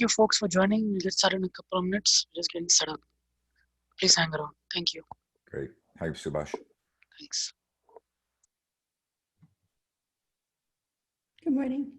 Thank you folks for joining. We'll get started in a couple of minutes. We're just getting set up. Please hang around. Thank you. Great. Hi, Subhash. Thanks. Good morning.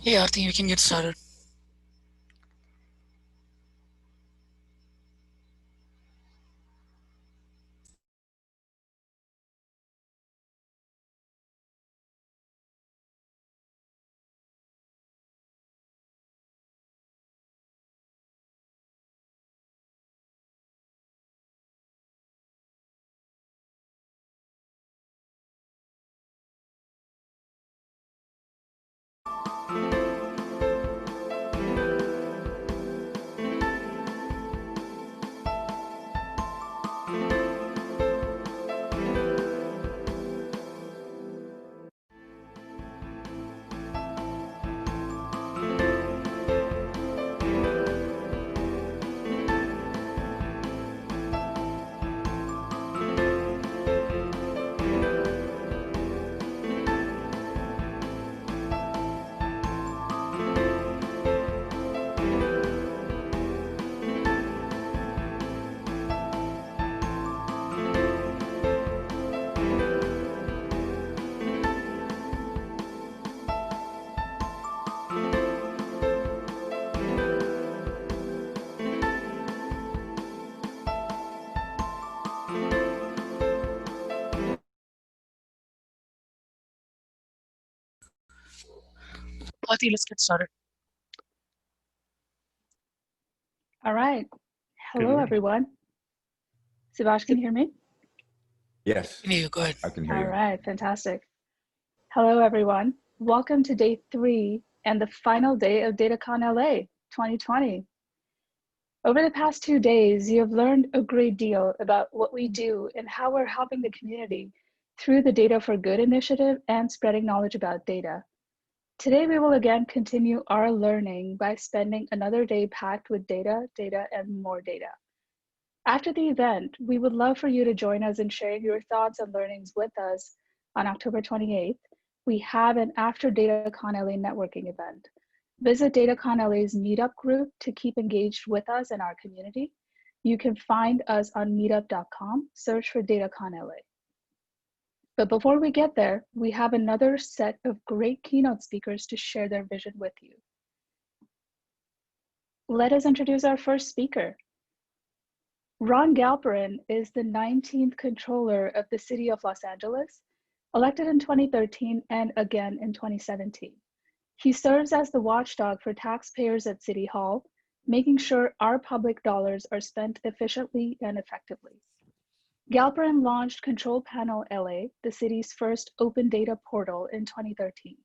Hey, Aarti, we can get started. Aarti, let's get started. All right. Hello, everyone. Subhash, can you hear me? Yes, Can you go ahead? I can hear All you. right, fantastic. Hello, everyone. Welcome to day 3 and the final day of DataCon LA 2020. Over the past 2 days, you have learned a great deal about what we do and how we're helping the community through the Data for Good initiative and spreading knowledge about data. Today, we will again continue our learning by spending another day packed with data, and more data. After the event, we would love for you to join us in sharing your thoughts and learnings with us on October 28th. We have an After DataCon LA networking event. Visit DataCon LA's meetup group to keep engaged with us and our community. You can find us on meetup.com, search for DataCon LA. But before we get there, we have another set of great keynote speakers to share their vision with you. Let us introduce our first speaker. Ron Galperin is the 19th Controller of the City of Los Angeles, elected in 2013 and again in 2017. He serves as the watchdog for taxpayers at City Hall, making sure our public dollars are spent efficiently and effectively. Galperin launched Control Panel LA, the city's first open data portal, in 2013.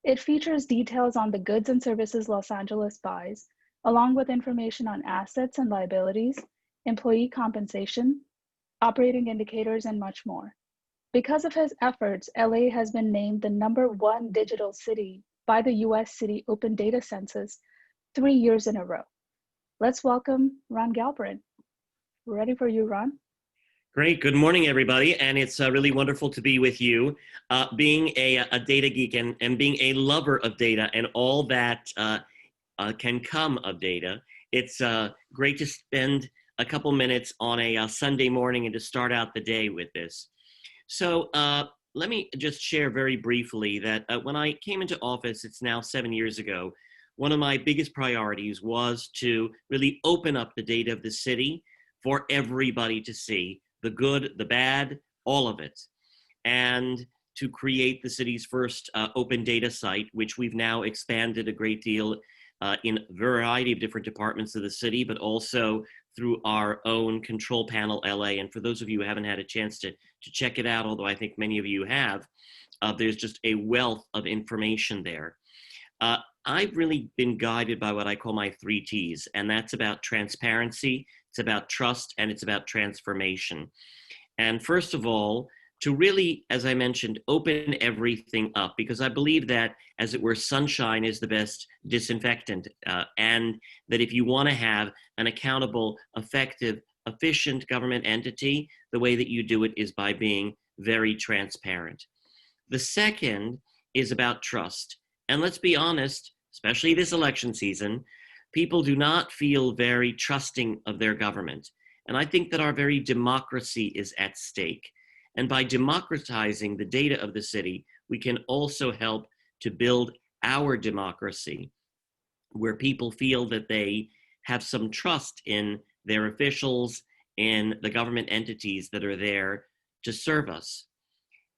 It features details on the goods and services Los Angeles buys, along with information on assets and liabilities, employee compensation, operating indicators, and much more. Because of his efforts, LA has been named the #1 digital city by the US City Open Data Census 3 years in a row. Let's welcome Ron Galperin. We're ready for you, Ron. Great. Good morning, everybody. And it's really wonderful to be with you. Being a data geek and being a lover of data and all that can come of data, it's great to spend a couple minutes on a Sunday morning and to start out the day with this. So let me just share very briefly that when I came into office, it's now 7 years ago, one of my biggest priorities was to really open up the data of the city for everybody to see, the good, the bad, all of it, and to create the city's first open data site, which we've now expanded a great deal in a variety of different departments of the city, but also through our own control panel, LA. And for those of you who haven't had a chance to check it out, although I think many of you have, there's just a wealth of information there. I've really been guided by what I call my 3 T's, and that's about transparency, it's about trust, and it's about transformation. And first of all, to really, as I mentioned, open everything up, because I believe that, as it were, sunshine is the best disinfectant, and that if you want to have an accountable, effective, efficient government entity, the way that you do it is by being very transparent. The second is about trust. And let's be honest, especially this election season, people do not feel very trusting of their government. And I think that our very democracy is at stake. And by democratizing the data of the city, we can also help to build our democracy, where people feel that they have some trust in their officials, in the government entities that are there to serve us.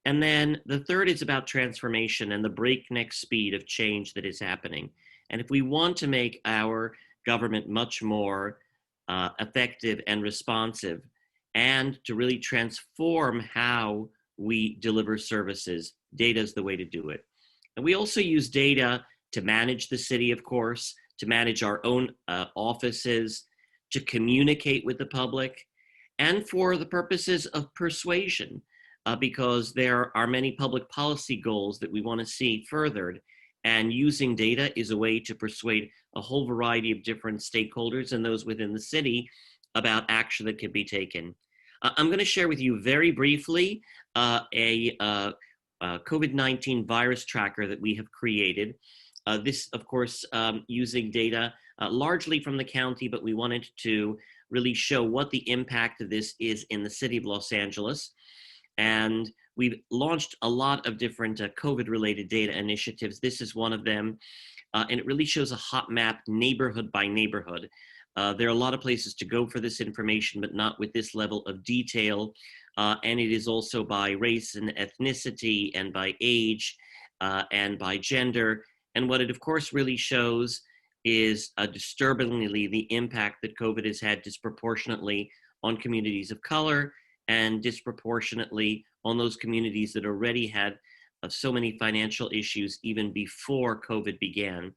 And then the third is about transformation and the breakneck speed of change that is happening. And if we want to make our government much more effective and responsive, and to really transform how we deliver services, data is the way to do it. And we also use data to manage the city, of course, to manage our own offices, to communicate with the public, and for the purposes of persuasion, because there are many public policy goals that we want to see furthered. And using data is a way to persuade a whole variety of different stakeholders and those within the city about action that can be taken. I'm going to share with you very briefly a COVID-19 virus tracker that we have created. This, of course, using data largely from the county, but we wanted to really show what the impact of this is in the city of Los Angeles. And we've launched a lot of different COVID-related data initiatives. This is one of them, and it really shows a hot map neighborhood by neighborhood. There are a lot of places to go for this information, but not with this level of detail. And it is also by race and ethnicity and by age and by gender. And what it, of course, really shows is disturbingly the impact that COVID has had disproportionately on communities of color and disproportionately on those communities that already had so many financial issues even before COVID began.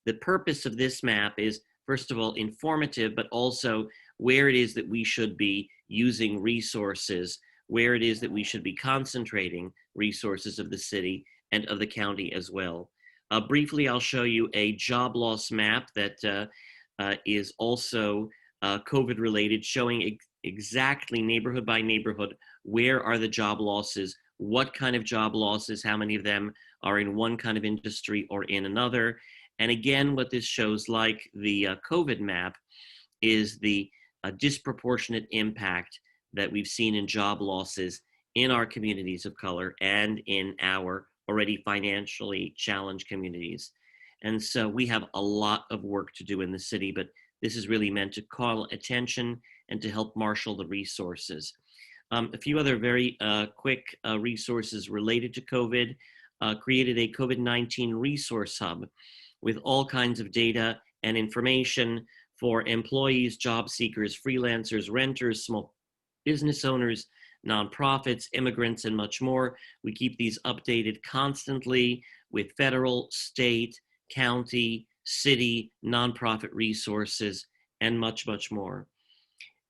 The purpose of this map is, first of all, informative, but also where it is that we should be using resources, where it is that we should be concentrating resources of the city and of the county as well. Briefly, I'll show you a job loss map that is also COVID related, showing exactly neighborhood by neighborhood, where are the job losses, what kind of job losses, how many of them are in one kind of industry or in another. And again, what this shows, like the COVID map, is the disproportionate impact that we've seen in job losses in our communities of color and in our already financially challenged communities. And so we have a lot of work to do in the city, but this is really meant to call attention and to help marshal the resources. A few other very quick resources related to COVID. Created a COVID-19 resource hub with all kinds of data and information for employees, job seekers, freelancers, renters, small business owners, nonprofits, immigrants, and much more. We keep these updated constantly with federal, state, county, city, nonprofit resources, and much, much more.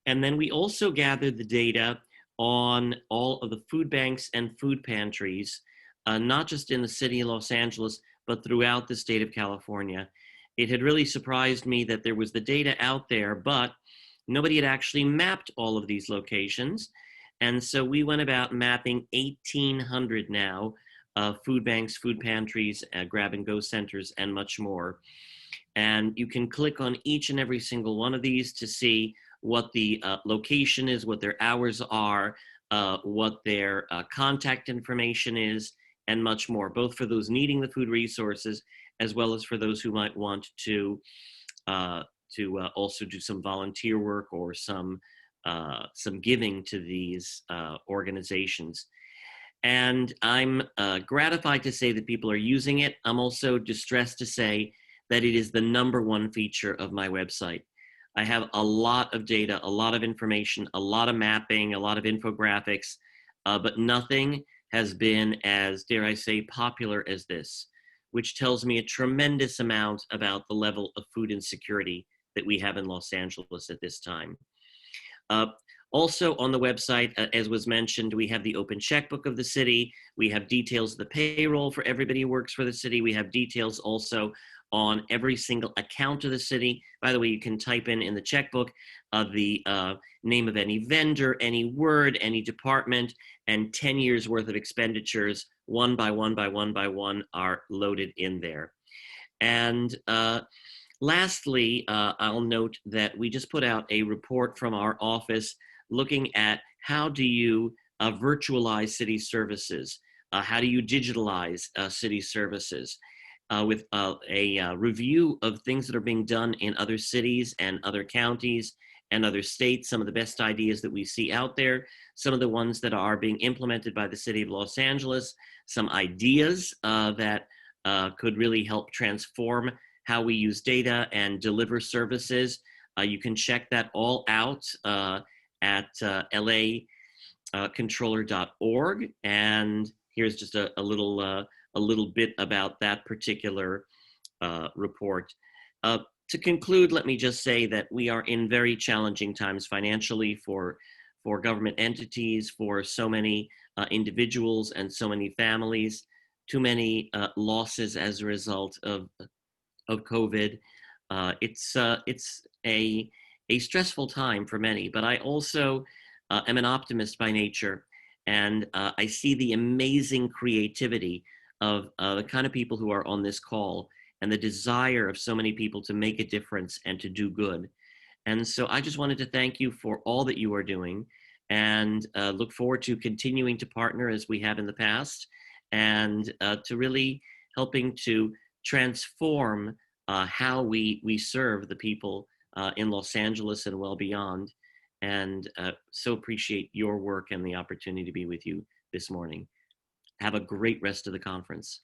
And then we also gathered the data on all of the food banks and food pantries, not just in the city of Los Angeles, but throughout the state of California. It had really surprised me that there was the data out there, but nobody had actually mapped all of these locations. And so we went about mapping 1,800 now, food banks, food pantries, grab-and-go centers, and much more. And you can click on each and every single one of these to see what the location is, what their hours are, what their contact information is, and much more, both for those needing the food resources, as well as for those who might want to also do some volunteer work or some giving to these organizations. And I'm gratified to say that people are using it. I'm also distressed to say that it is the #1 feature of my website. I have a lot of data, a lot of information, a lot of mapping, a lot of infographics, but nothing has been as, dare I say, popular as this, which tells me a tremendous amount about the level of food insecurity that we have in Los Angeles at this time. Also on the website, as was mentioned, we have the open checkbook of the city. We have details of the payroll for everybody who works for the city. We have details also on every single account of the city. By the way, you can type in the checkbook the name of any vendor, any word, any department, and 10 years worth of expenditures, one by one by one by one, are loaded in there. And lastly, I'll note that we just put out a report from our office looking at how do you virtualize city services? How do you digitalize city services? With a review of things that are being done in other cities and other counties and other states, some of the best ideas that we see out there, some of the ones that are being implemented by the city of Los Angeles, some ideas that could really help transform how we use data and deliver services. You can check that all out at lacontroller.org. And here's just a little bit about that particular report. To conclude, let me just say that we are in very challenging times financially for government entities, for so many individuals and so many families, too many losses as a result of COVID. It's a stressful time for many, but I also am an optimist by nature, and I see the amazing creativity of the kind of people who are on this call and the desire of so many people to make a difference and to do good. And so I just wanted to thank you for all that you are doing, and look forward to continuing to partner as we have in the past, and to really helping to transform how we serve the people in Los Angeles and well beyond. And so appreciate your work and the opportunity to be with you this morning. Have a great rest of the conference.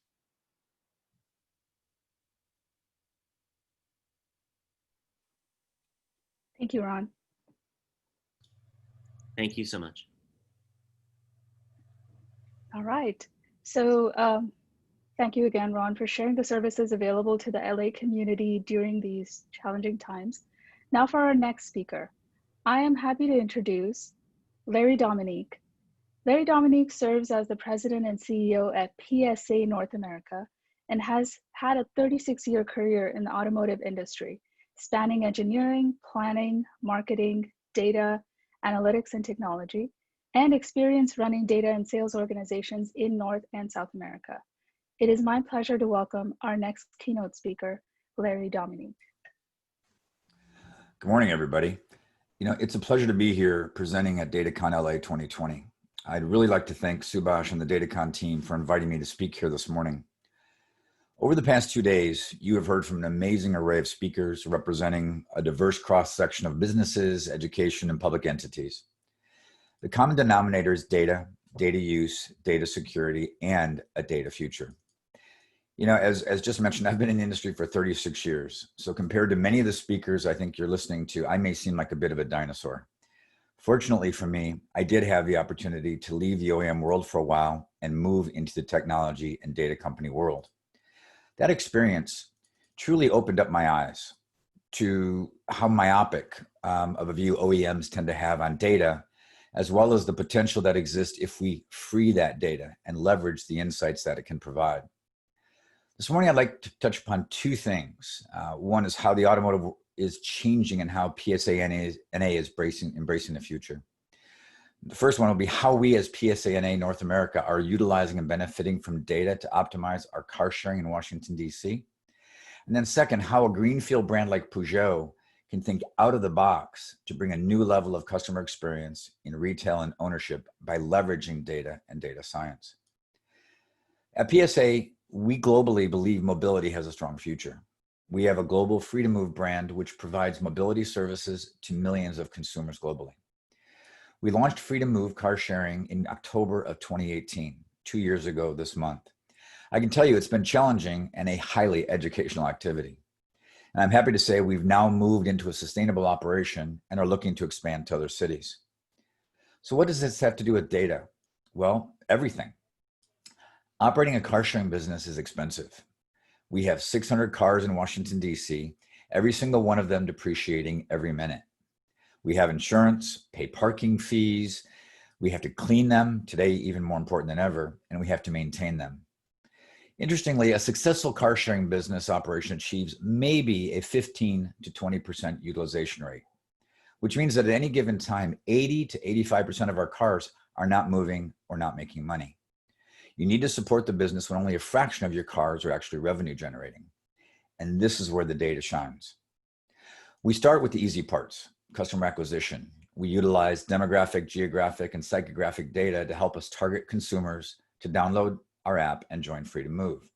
Thank you, Ron. Thank you so much. All right. So thank you again, Ron, for sharing the services available to the LA community during these challenging times. Now for our next speaker. I am happy to introduce Larry Dominique. Larry Dominique serves as the president and CEO at PSA North America and has had a 36-year career in the automotive industry, spanning engineering, planning, marketing, data, analytics, and technology, and experience running data and sales organizations in North and South America. It is my pleasure to welcome our next keynote speaker, Larry Dominique. Good morning, everybody. You know, it's a pleasure to be here presenting at DataCon LA 2020. I'd really like to thank Subhash and the DataCon team for inviting me to speak here this morning. Over the past 2 days, you have heard from an amazing array of speakers representing a diverse cross-section of businesses, education, and public entities. The common denominator is data, data use, data security, and a data future. You know, as just mentioned, I've been in the industry for 36 years. So compared to many of the speakers I think you're listening to, I may seem like a bit of a dinosaur. Fortunately for me, I did have the opportunity to leave the OEM world for a while and move into the technology and data company world. That experience truly opened up my eyes. to how myopic of a view OEMs tend to have on data, as well as the potential that exists if we free that data and leverage the insights that it can provide. This morning, I'd like to touch upon two things. One is how the automotive is changing and how PSA&A is embracing the future. The first one will be how we as PSA&A North America are utilizing and benefiting from data to optimize our car sharing in Washington, D.C. And then second, how a greenfield brand like Peugeot can think out of the box to bring a new level of customer experience in retail and ownership by leveraging data and data science. At PSA, we globally believe mobility has a strong future. We have a global free to move brand which provides mobility services to millions of consumers globally. We launched free to move car sharing in October of 2018, 2 years ago this month. I can tell you it's been challenging and a highly educational activity. And I'm happy to say we've now moved into a sustainable operation and are looking to expand to other cities. So what does this have to do with data? Well, everything. Operating a car sharing business is expensive. We have 600 cars in Washington, D.C., every single one of them depreciating every minute. We have insurance, pay parking fees, we have to clean them, today even more important than ever, and we have to maintain them. Interestingly, a successful car sharing business operation achieves maybe a 15 to 20% utilization rate, which means that at any given time, 80 to 85% of our cars are not moving or not making money. You need to support the business when only a fraction of your cars are actually revenue generating. And this is where the data shines. We start with the easy parts, customer acquisition. We utilize demographic, geographic, and psychographic data to help us target consumers to download our app and join Free to Move.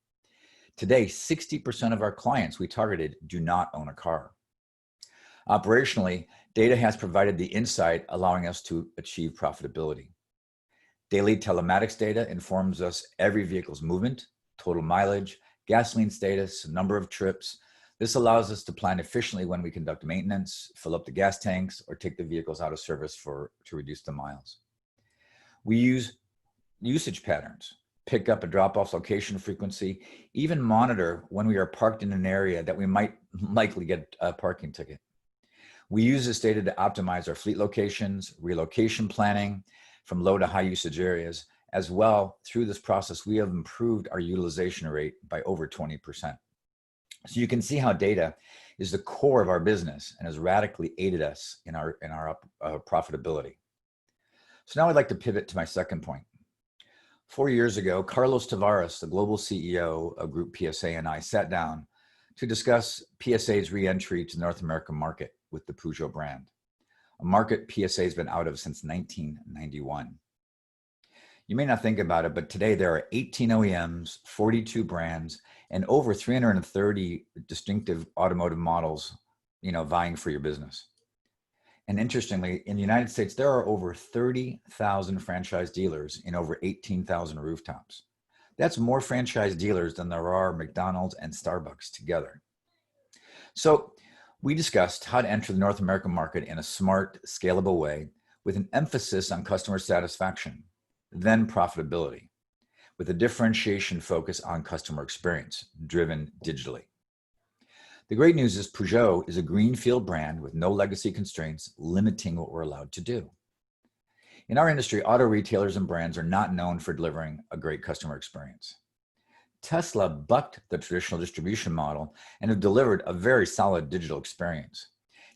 Today, 60% of our clients we targeted do not own a car. Operationally, data has provided the insight allowing us to achieve profitability. Daily telematics data informs us every vehicle's movement, total mileage, gasoline status, number of trips. This allows us to plan efficiently when we conduct maintenance, fill up the gas tanks, or take the vehicles out of service to reduce the miles. We use usage patterns, pick up a drop-off location frequency, even monitor when we are parked in an area that we might likely get a parking ticket. We use this data to optimize our fleet locations, relocation planning from low to high usage areas. As well, through this process, we have improved our utilization rate by over 20%. So you can see how data is the core of our business and has radically aided us in our profitability. So now I'd like to pivot to my second point. 4 years ago, Carlos Tavares, the global CEO of Group PSA, and I sat down to discuss PSA's re-entry to the North American market with the Peugeot brand, a market PSA has been out of since 1991. You may not think about it, but today there are 18 OEMs, 42 brands, and over 330 distinctive automotive models, vying for your business. And interestingly, in the United States, there are over 30,000 franchise dealers in over 18,000 rooftops. That's more franchise dealers than there are McDonald's and Starbucks together. So we discussed how to enter the North American market in a smart, scalable way with an emphasis on customer satisfaction, then profitability, with a differentiation focus on customer experience, driven digitally. The great news is Peugeot is a greenfield brand with no legacy constraints limiting what we're allowed to do. In our industry, auto retailers and brands are not known for delivering a great customer experience. Tesla bucked the traditional distribution model and have delivered a very solid digital experience.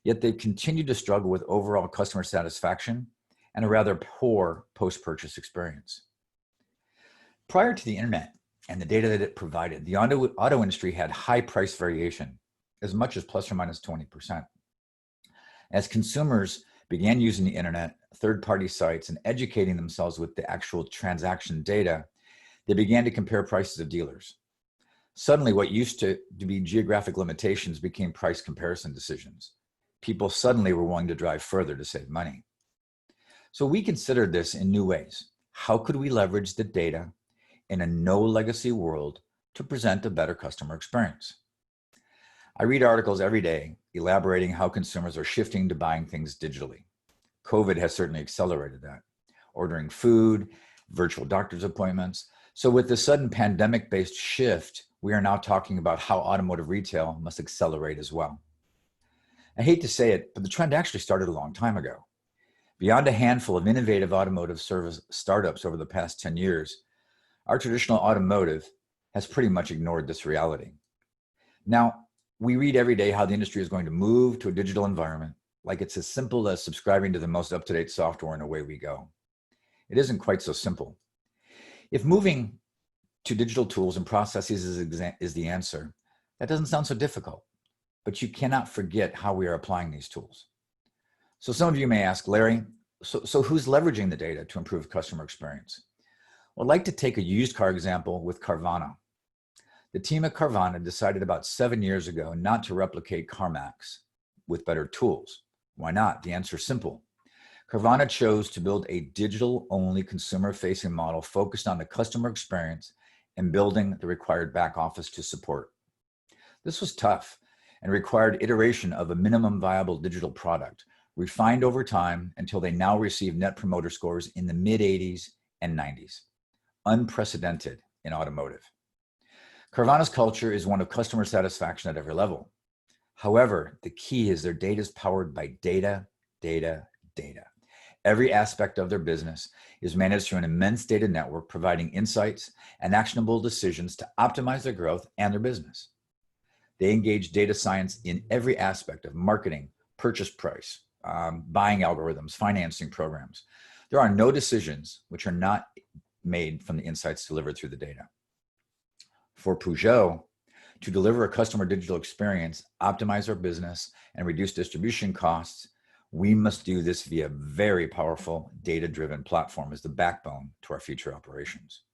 Yet they continue to struggle with overall customer satisfaction and a rather poor post-purchase experience. Prior to the internet and the data that it provided, the auto industry had high price variation, as much as plus or minus 20%. As consumers began using the internet, third-party sites, and educating themselves with the actual transaction data, they began to compare prices of dealers. Suddenly, what used to be geographic limitations became price comparison decisions. People suddenly were willing to drive further to save money. So we considered this in new ways. How could we leverage the data in a no-legacy world to present a better customer experience? I read articles every day elaborating how consumers are shifting to buying things digitally. COVID has certainly accelerated that. Ordering food, virtual doctor's appointments. So with the sudden pandemic-based shift, we are now talking about how automotive retail must accelerate as well. I hate to say it, but the trend actually started a long time ago. Beyond a handful of innovative automotive service startups over the past 10 years, our traditional automotive has pretty much ignored this reality. Now, we read every day how the industry is going to move to a digital environment, like it's as simple as subscribing to the most up-to-date software and away we go. It isn't quite so simple. If moving to digital tools and processes is the answer, that doesn't sound so difficult, but you cannot forget how we are applying these tools. So some of you may ask, Larry, so who's leveraging the data to improve customer experience? Well, I'd like to take a used car example with Carvana. The team at Carvana decided about 7 years ago not to replicate CarMax with better tools. Why not? The answer is simple. Carvana chose to build a digital-only consumer-facing model focused on the customer experience and building the required back office to support. This was tough and required iteration of a minimum viable digital product, refined over time until they now receive net promoter scores in the mid-80s and 90s. Unprecedented in automotive. Carvana's culture is one of customer satisfaction at every level. However, the key is their data is powered by data, data, data. Every aspect of their business is managed through an immense data network, providing insights and actionable decisions to optimize their growth and their business. They engage data science in every aspect of marketing, purchase price, buying algorithms, financing programs. There are no decisions which are not made from the insights delivered through the data. For Peugeot, to deliver a customer digital experience, optimize our business, and reduce distribution costs, we must do this via very powerful data-driven platform as the backbone to our future operations.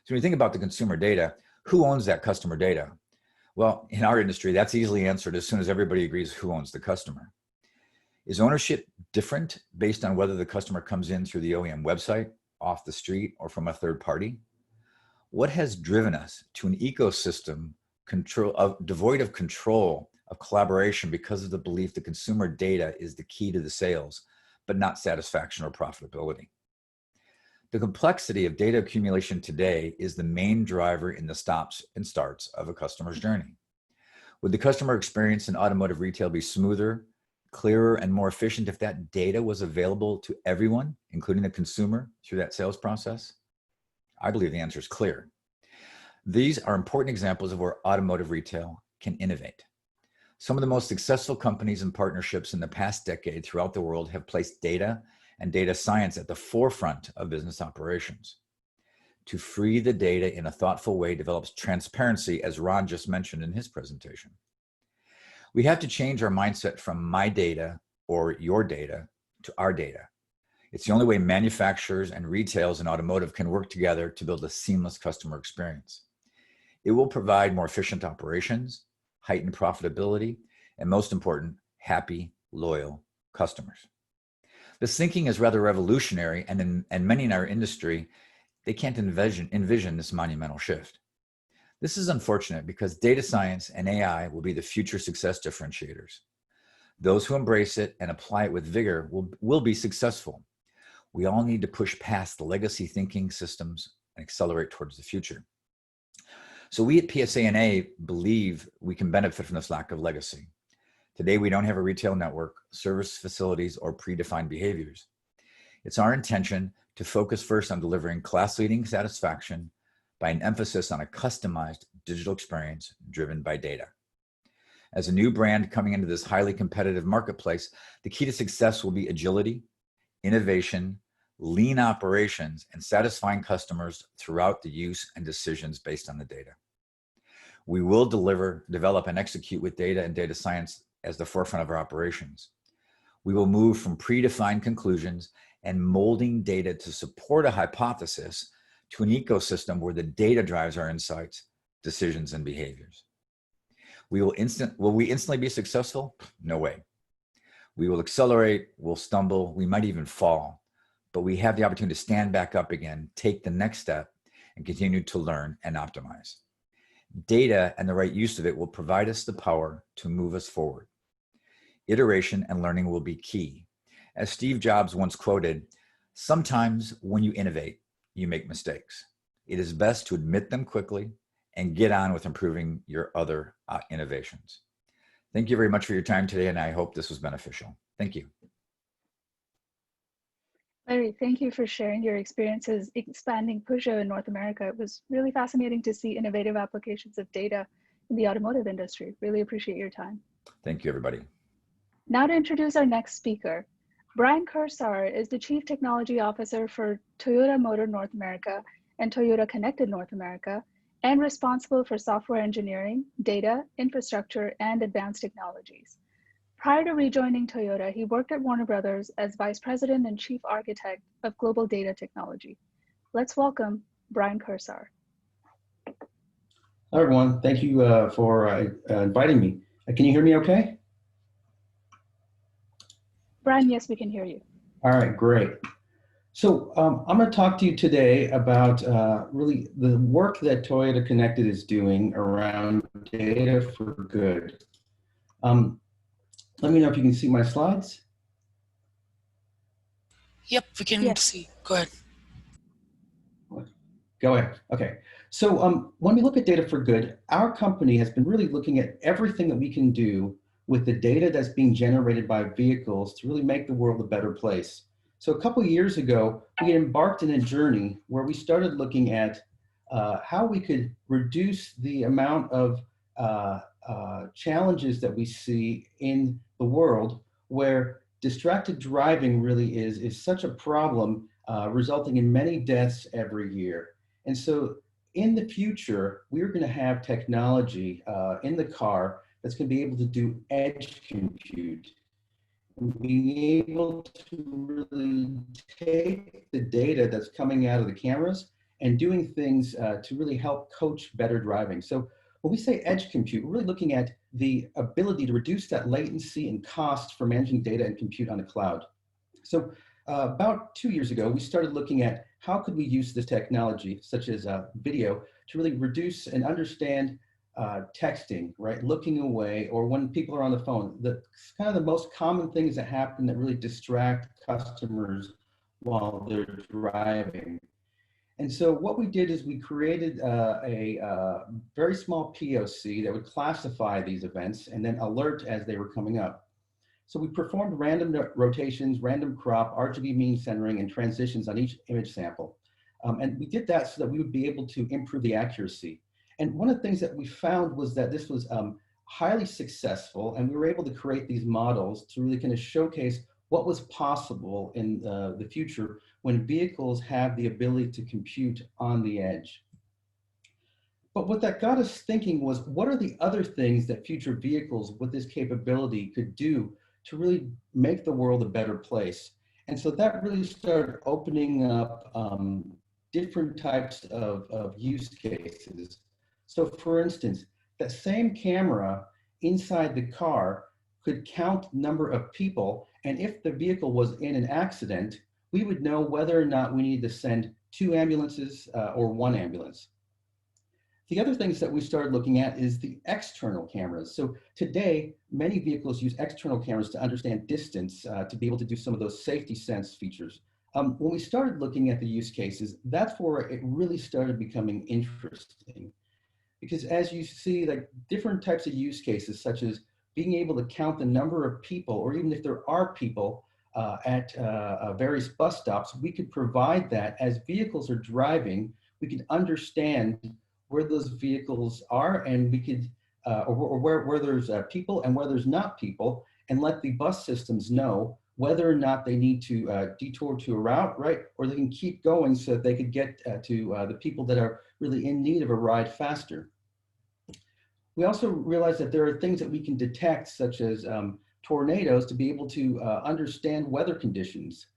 So when you think about the consumer data, who owns that customer data? Well, in our industry, that's easily answered as soon as everybody agrees who owns the customer. Is ownership different based on whether the customer comes in through the OEM website, off the street, or from a third party? What has driven us to an ecosystem devoid of control, of collaboration, because of the belief that consumer data is the key to the sales, but not satisfaction or profitability? The complexity of data accumulation today is the main driver in the stops and starts of a customer's journey. Would the customer experience in automotive retail be smoother, clearer, and more efficient if that data was available to everyone, including the consumer, through that sales process? I believe the answer is clear. These are important examples of where automotive retail can innovate. Some of the most successful companies and partnerships in the past decade throughout the world have placed data and data science at the forefront of business operations. To free the data in a thoughtful way develops transparency, as Ron just mentioned in his presentation. We have to change our mindset from my data or your data to our data. It's the only way manufacturers and retailers and automotive can work together to build a seamless customer experience. It will provide more efficient operations, heightened profitability, and most important, happy, loyal customers. This thinking is rather revolutionary, and many in our industry, they can't envision this monumental shift. This is unfortunate because data science and AI will be the future success differentiators. Those who embrace it and apply it with vigor will be successful. We all need to push past the legacy thinking systems and accelerate towards the future. So we at PSA&A believe we can benefit from this lack of legacy. Today, we don't have a retail network, service facilities, or predefined behaviors. It's our intention to focus first on delivering class-leading satisfaction by an emphasis on a customized digital experience driven by data. As a new brand coming into this highly competitive marketplace, the key to success will be agility, innovation, lean operations, and satisfying customers throughout the use and decisions based on the data. We will develop, and execute with data and data science as the forefront of our operations. We will move from predefined conclusions and molding data to support a hypothesis to an ecosystem where the data drives our insights, decisions, and behaviors. Will we instantly be successful? No way. We will accelerate, we'll stumble, we might even fall, but we have the opportunity to stand back up again, take the next step, and continue to learn and optimize. Data and the right use of it will provide us the power to move us forward. Iteration and learning will be key. As Steve Jobs once quoted, "Sometimes when you innovate, you make mistakes. It is best to admit them quickly and get on with improving your other innovations." Thank you very much for your time today, and I hope this was beneficial. Thank you. Larry, thank you for sharing your experiences expanding Peugeot in North America. It was really fascinating to see innovative applications of data in the automotive industry. Really appreciate your time. Thank you, everybody. Now to introduce our next speaker. Bryan Kursar is the Chief Technology Officer for Toyota Motor North America and Toyota Connected North America, and responsible for software engineering, data, infrastructure, and advanced technologies. Prior to rejoining Toyota, he worked at Warner Brothers as Vice President and Chief Architect of Global Data Technology. Let's welcome Bryan Kursar. Hi, everyone. Thank you for inviting me. Can you hear me okay? Bryan, yes, we can hear you. All right, great. So I'm going to talk to you today about really the work that Toyota Connected is doing around data for good. Let me know if you can see my slides. Yep, we can see. Go ahead. Go ahead. Okay. So when we look at data for good, our company has been really looking at everything that we can do with the data that's being generated by vehicles to really make the world a better place. So a couple of years ago, we embarked on a journey where we started looking at how we could reduce the amount of challenges that we see in the world, where distracted driving really is such a problem, resulting in many deaths every year. And so in the future, we're going to have technology in the car that's going to be able to do edge compute. Being able to really take the data that's coming out of the cameras and doing things to really help coach better driving. So when we say edge compute, we're really looking at the ability to reduce that latency and cost for managing data and compute on the cloud. So about 2 years ago, we started looking at how could we use this technology, such as video, to really reduce and understand texting, right? Looking away, or when people are on the phone. Kind of the most common things that happen that really distract customers while they're driving. And so what we did is we created a very small POC that would classify these events and then alert as they were coming up. So we performed random rotations, random crop, RGB mean centering, and transitions on each image sample. And we did that so that we would be able to improve the accuracy. And one of the things that we found was that this was highly successful, and we were able to create these models to really kind of showcase what was possible in the future when vehicles have the ability to compute on the edge. But what that got us thinking was, what are the other things that future vehicles with this capability could do to really make the world a better place? And so that really started opening up different types of use cases. So for instance, that same camera inside the car could count the number of people, and if the vehicle was in an accident, we would know whether or not we needed to send 2 ambulances or 1 ambulance. The other things that we started looking at is the external cameras. So today, many vehicles use external cameras to understand distance to be able to do some of those safety sense features. When we started looking at the use cases, that's where it really started becoming interesting. Because as you see, like different types of use cases, such as being able to count the number of people, or even if there are people at various bus stops, we could provide that as vehicles are driving. We could understand where those vehicles are, and we could, or where there's people and where there's not people, and let the bus systems know whether or not they need to detour to a route, right? Or they can keep going so that they could get to the people that are really in need of a ride faster. We also realized that there are things that we can detect, such as tornadoes, to be able to understand weather conditions.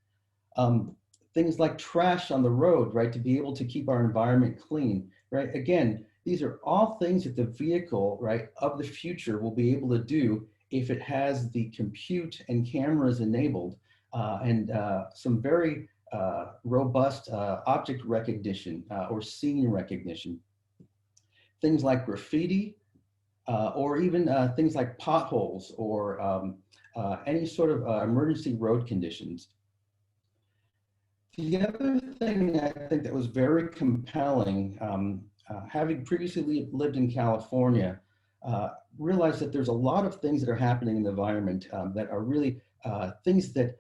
Things like trash on the road, right, to be able to keep our environment clean, right? Again, these are all things that the vehicle, right, of the future will be able to do if it has the compute and cameras enabled and some very robust object recognition or scene recognition. Things like graffiti, or even things like potholes or any sort of emergency road conditions. The other thing I think that was very compelling, having previously lived in California, realized that there's a lot of things that are happening in the environment that are really things that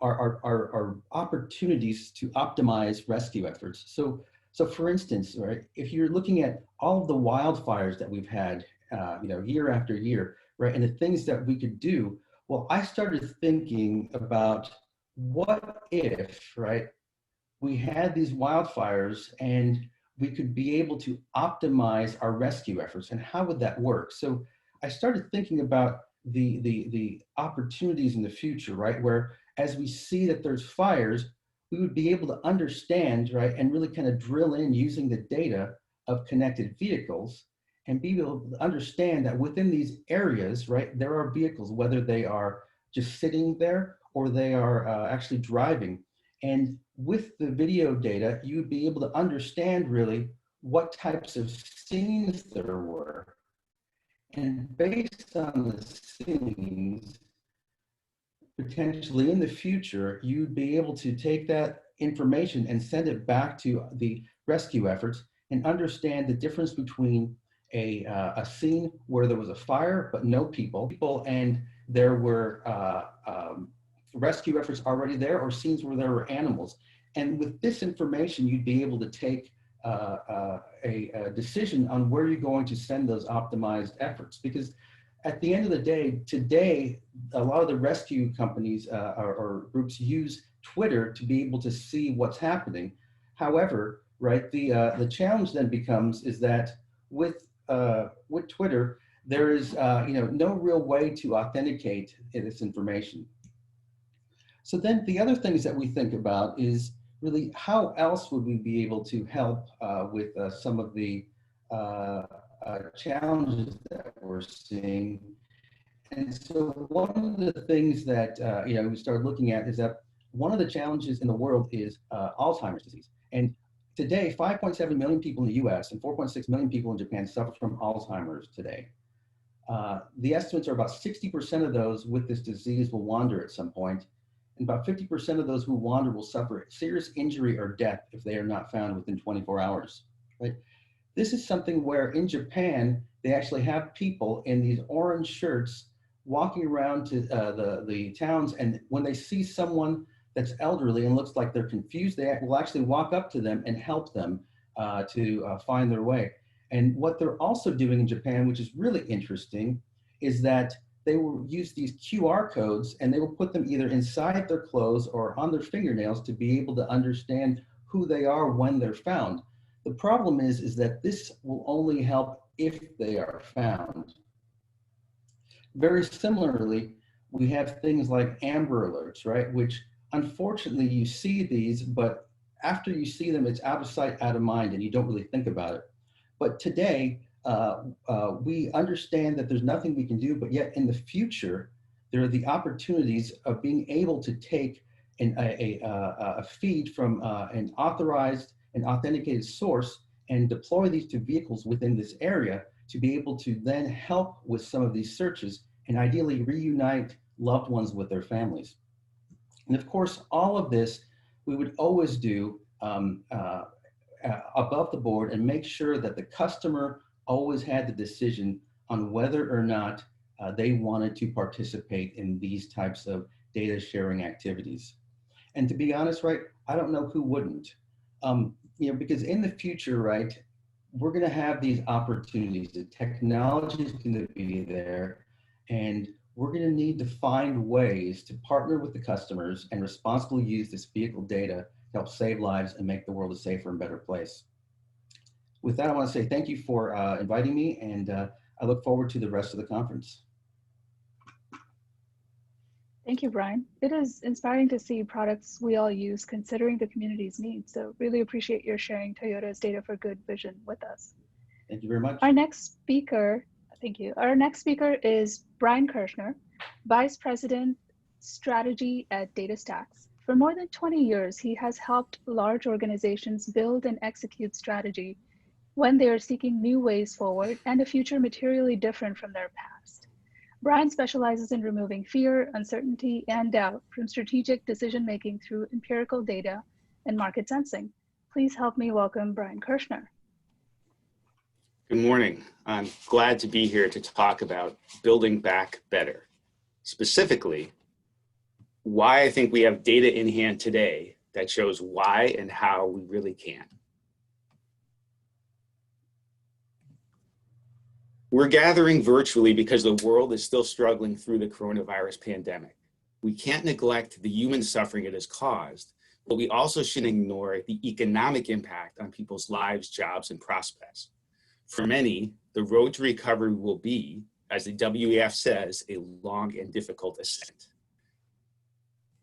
are opportunities to optimize rescue efforts. So for instance, right, if you're looking at all of the wildfires that we've had, year after year, right, and the things that we could do, well, I started thinking about what if, right, we had these wildfires and we could be able to optimize our rescue efforts, and how would that work? So I started thinking about the opportunities in the future, right, where as we see that there's fires, we would be able to understand, right, and really kind of drill in using the data of connected vehicles and be able to understand that within these areas, right, there are vehicles, whether they are just sitting there or they are actually driving. And with the video data, you would be able to understand really what types of scenes there were. And based on the scenes, potentially in the future, you'd be able to take that information and send it back to the rescue efforts and understand the difference between a scene where there was a fire but no people and there were rescue efforts already there, or scenes where there were animals. And with this information, you'd be able to take a decision on where you're going to send those optimized efforts. Because at the end of the day, today, a lot of the rescue companies or groups use Twitter to be able to see what's happening. However, right, the challenge then becomes is that with Twitter, there is no real way to authenticate this information. So then the other things that we think about is really how else would we be able to help with some of the challenges that we're seeing. And so one of the things that we started looking at is that one of the challenges in the world is Alzheimer's disease. And today, 5.7 million people in the US and 4.6 million people in Japan suffer from Alzheimer's today. The estimates are about 60% of those with this disease will wander at some point, and about 50% of those who wander will suffer serious injury or death if they are not found within 24 hours. Right? This is something where in Japan, they actually have people in these orange shirts walking around to the towns, and when they see someone that's elderly and looks like they're confused, they will actually walk up to them and help them to find their way. And what they're also doing in Japan, which is really interesting, is that they will use these QR codes and they will put them either inside their clothes or on their fingernails to be able to understand who they are when they're found. The problem is that this will only help if they are found. Very similarly, we have things like Amber Alerts, right? Which unfortunately you see these, but after you see them, it's out of sight, out of mind, and you don't really think about it. But today, we understand that there's nothing we can do, but yet in the future, there are the opportunities of being able to take a feed from an authorized and authenticated source and deploy these to vehicles within this area to be able to then help with some of these searches and ideally reunite loved ones with their families. And of course, all of this we would always do above the board and make sure that the customer always had the decision on whether or not they wanted to participate in these types of data sharing activities. And to be honest, right, I don't know who wouldn't. Because in the future, right, we're going to have these opportunities. The technology is going to be there, and we're going to need to find ways to partner with the customers and responsibly use this vehicle data to help save lives and make the world a safer and better place. With that, I want to say thank you for inviting me, and I look forward to the rest of the conference. Thank you, Bryan. It is inspiring to see products we all use considering the community's needs. So really appreciate your sharing Toyota's Data for Good vision with us. Thank you very much. Our next speaker, thank you. Our next speaker is Bryan Kirschner, Vice President, Strategy at DataStax. For more than 20 years, he has helped large organizations build and execute strategy when they are seeking new ways forward and a future materially different from their past. Bryan specializes in removing fear, uncertainty, and doubt from strategic decision-making through empirical data and market sensing. Please help me welcome Bryan Kirschner. Good morning. I'm glad to be here to talk about building back better. Specifically, why I think we have data in hand today that shows why and how we really can. We're gathering virtually because the world is still struggling through the coronavirus pandemic. We can't neglect the human suffering it has caused, but we also shouldn't ignore the economic impact on people's lives, jobs, and prospects. For many, the road to recovery will be, as the WEF says, a long and difficult ascent.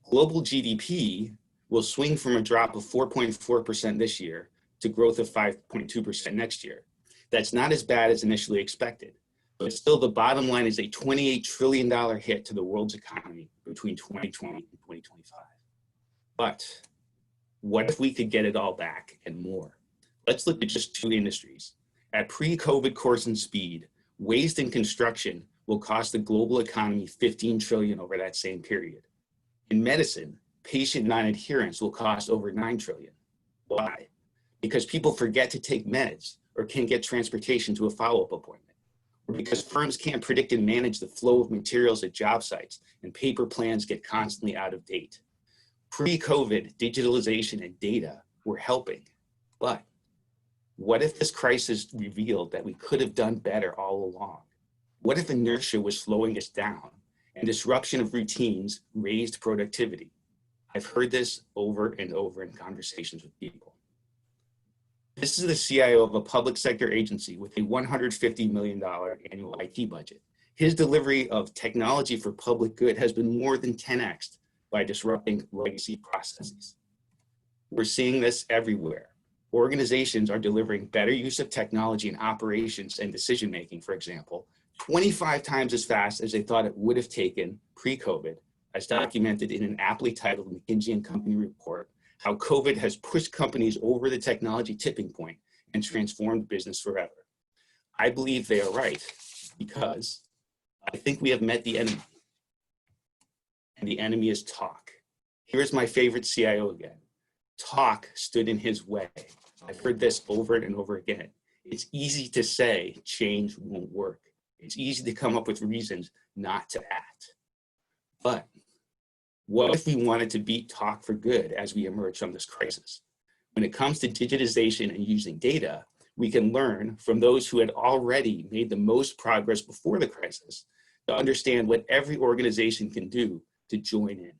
Global GDP will swing from a drop of 4.4% this year to growth of 5.2% next year. That's not as bad as initially expected, but still the bottom line is a $28 trillion hit to the world's economy between 2020 and 2025. But what if we could get it all back and more? Let's look at just two industries. At pre-COVID course and speed, waste and construction will cost the global economy $15 trillion over that same period. In medicine, patient non-adherence will cost over $9 trillion. Why? Because people forget to take meds or can't get transportation to a follow-up appointment, or because firms can't predict and manage the flow of materials at job sites and paper plans get constantly out of date. Pre-COVID, digitalization and data were helping, but what if this crisis revealed that we could have done better all along? What if inertia was slowing us down and disruption of routines raised productivity? I've heard this over and over in conversations with people. This is the CIO of a public sector agency with a $150 million annual IT budget. His delivery of technology for public good has been more than 10x'd by disrupting legacy processes. We're seeing this everywhere. Organizations are delivering better use of technology in operations and decision-making, for example, 25 times as fast as they thought it would have taken pre-COVID, as documented in an aptly titled McKinsey & Company report, how COVID has pushed companies over the technology tipping point and transformed business forever. I believe they are right because I think we have met the enemy, and the enemy is talk. Here's my favorite CIO again. Talk stood in his way. I've heard this over and over again. It's easy to say change won't work. It's easy to come up with reasons not to act. But what if we wanted to beat talk for good as we emerge from this crisis? When it comes to digitization and using data, we can learn from those who had already made the most progress before the crisis to understand what every organization can do to join in.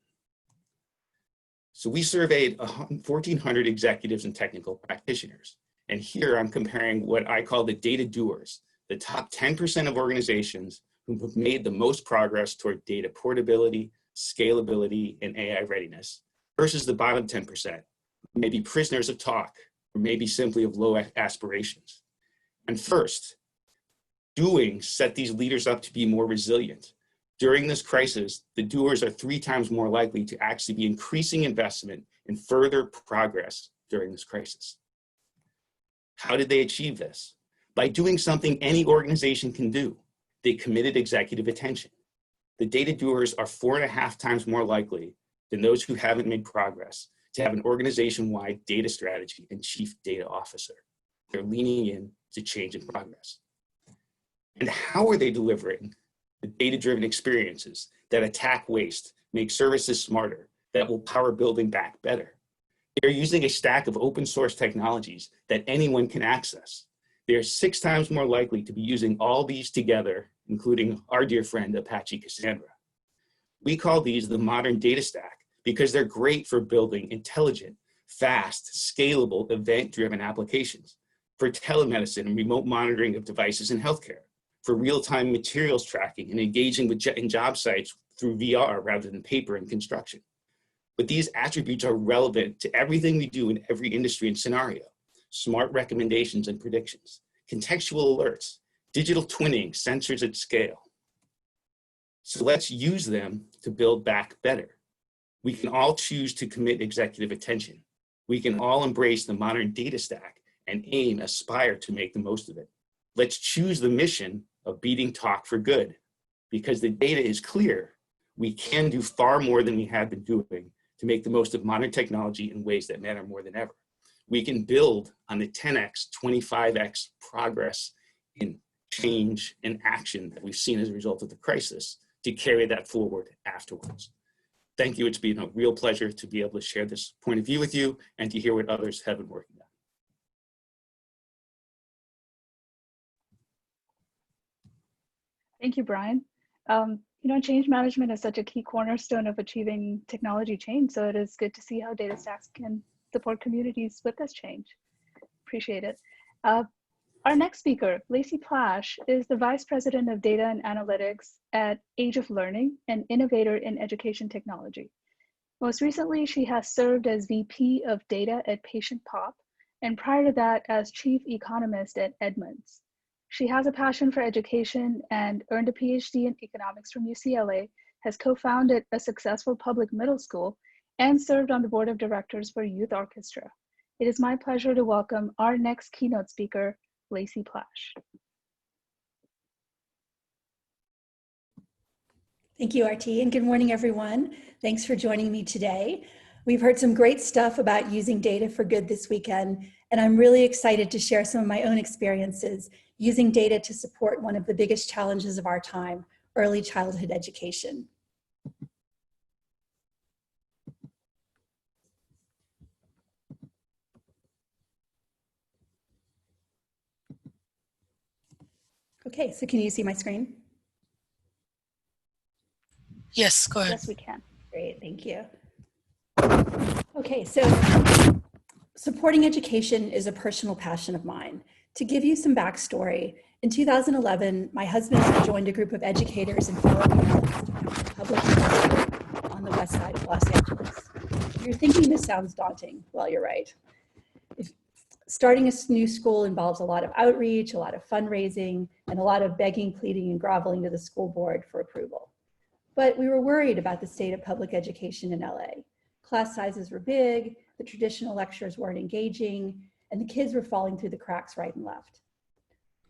So we surveyed 1,400 executives and technical practitioners. And here I'm comparing what I call the data doers, the top 10% of organizations who have made the most progress toward data portability, scalability, and AI readiness, versus the bottom 10%, who may be prisoners of talk, or maybe simply of low aspirations. And first, doing set these leaders up to be more resilient. During this crisis, the doers are 3 times more likely to actually be increasing investment in further progress during this crisis. How did they achieve this? By doing something any organization can do. They committed executive attention. The data doers are 4.5 times more likely than those who haven't made progress to have an organization-wide data strategy and chief data officer. They're leaning in to change and progress. And how are they delivering the data-driven experiences that attack waste, make services smarter, that will power building back better? They're using a stack of open source technologies that anyone can access. They're 6 times more likely to be using all these together, including our dear friend Apache Cassandra. We call these the modern data stack because they're great for building intelligent, fast, scalable, event-driven applications, for telemedicine and remote monitoring of devices in healthcare, for real-time materials tracking and engaging with in job sites through VR rather than paper and construction. But these attributes are relevant to everything we do in every industry and scenario: smart recommendations and predictions, contextual alerts, digital twinning, sensors at scale. So let's use them to build back better. We can all choose to commit executive attention. We can all embrace the modern data stack and aspire to make the most of it. Let's choose the mission of beating talk for good, because the data is clear. We can do far more than we have been doing to make the most of modern technology in ways that matter more than ever. We can build on the 10x, 25x progress in change and action that we've seen as a result of the crisis to carry that forward afterwards. Thank you. It's been a real pleasure to be able to share this point of view with you and to hear what others have been working on. Thank you, Bryan. Change management is such a key cornerstone of achieving technology change, so it is good to see how DataStax can support communities with this change. Appreciate it. Our next speaker, Lacey Plach, is the Vice President of Data and Analytics at Age of Learning, an innovator in education technology. Most recently, she has served as VP of Data at Patient Pop, and prior to that, as Chief Economist at Edmunds. She has a passion for education and earned a PhD in economics from UCLA, has co-founded a successful public middle school, and served on the board of directors for Youth Orchestra. It is my pleasure to welcome our next keynote speaker, Lacey Plach. Thank you, RT, and good morning, everyone. Thanks for joining me today. We've heard some great stuff about using data for good this weekend, and I'm really excited to share some of my own experiences using data to support one of the biggest challenges of our time, early childhood education. Okay, so can you see my screen? Yes, go ahead. Yes, we can. Great, thank you. Okay, so supporting education is a personal passion of mine. To give you some backstory, in 2011, my husband and I joined a group of educators in fellow public school on the west side of Los Angeles. You're thinking this sounds daunting. Well, you're right. Starting a new school involves a lot of outreach, a lot of fundraising, and a lot of begging, pleading, and groveling to the school board for approval. But we were worried about the state of public education in LA. Class sizes were big, the traditional lectures weren't engaging, and the kids were falling through the cracks right and left.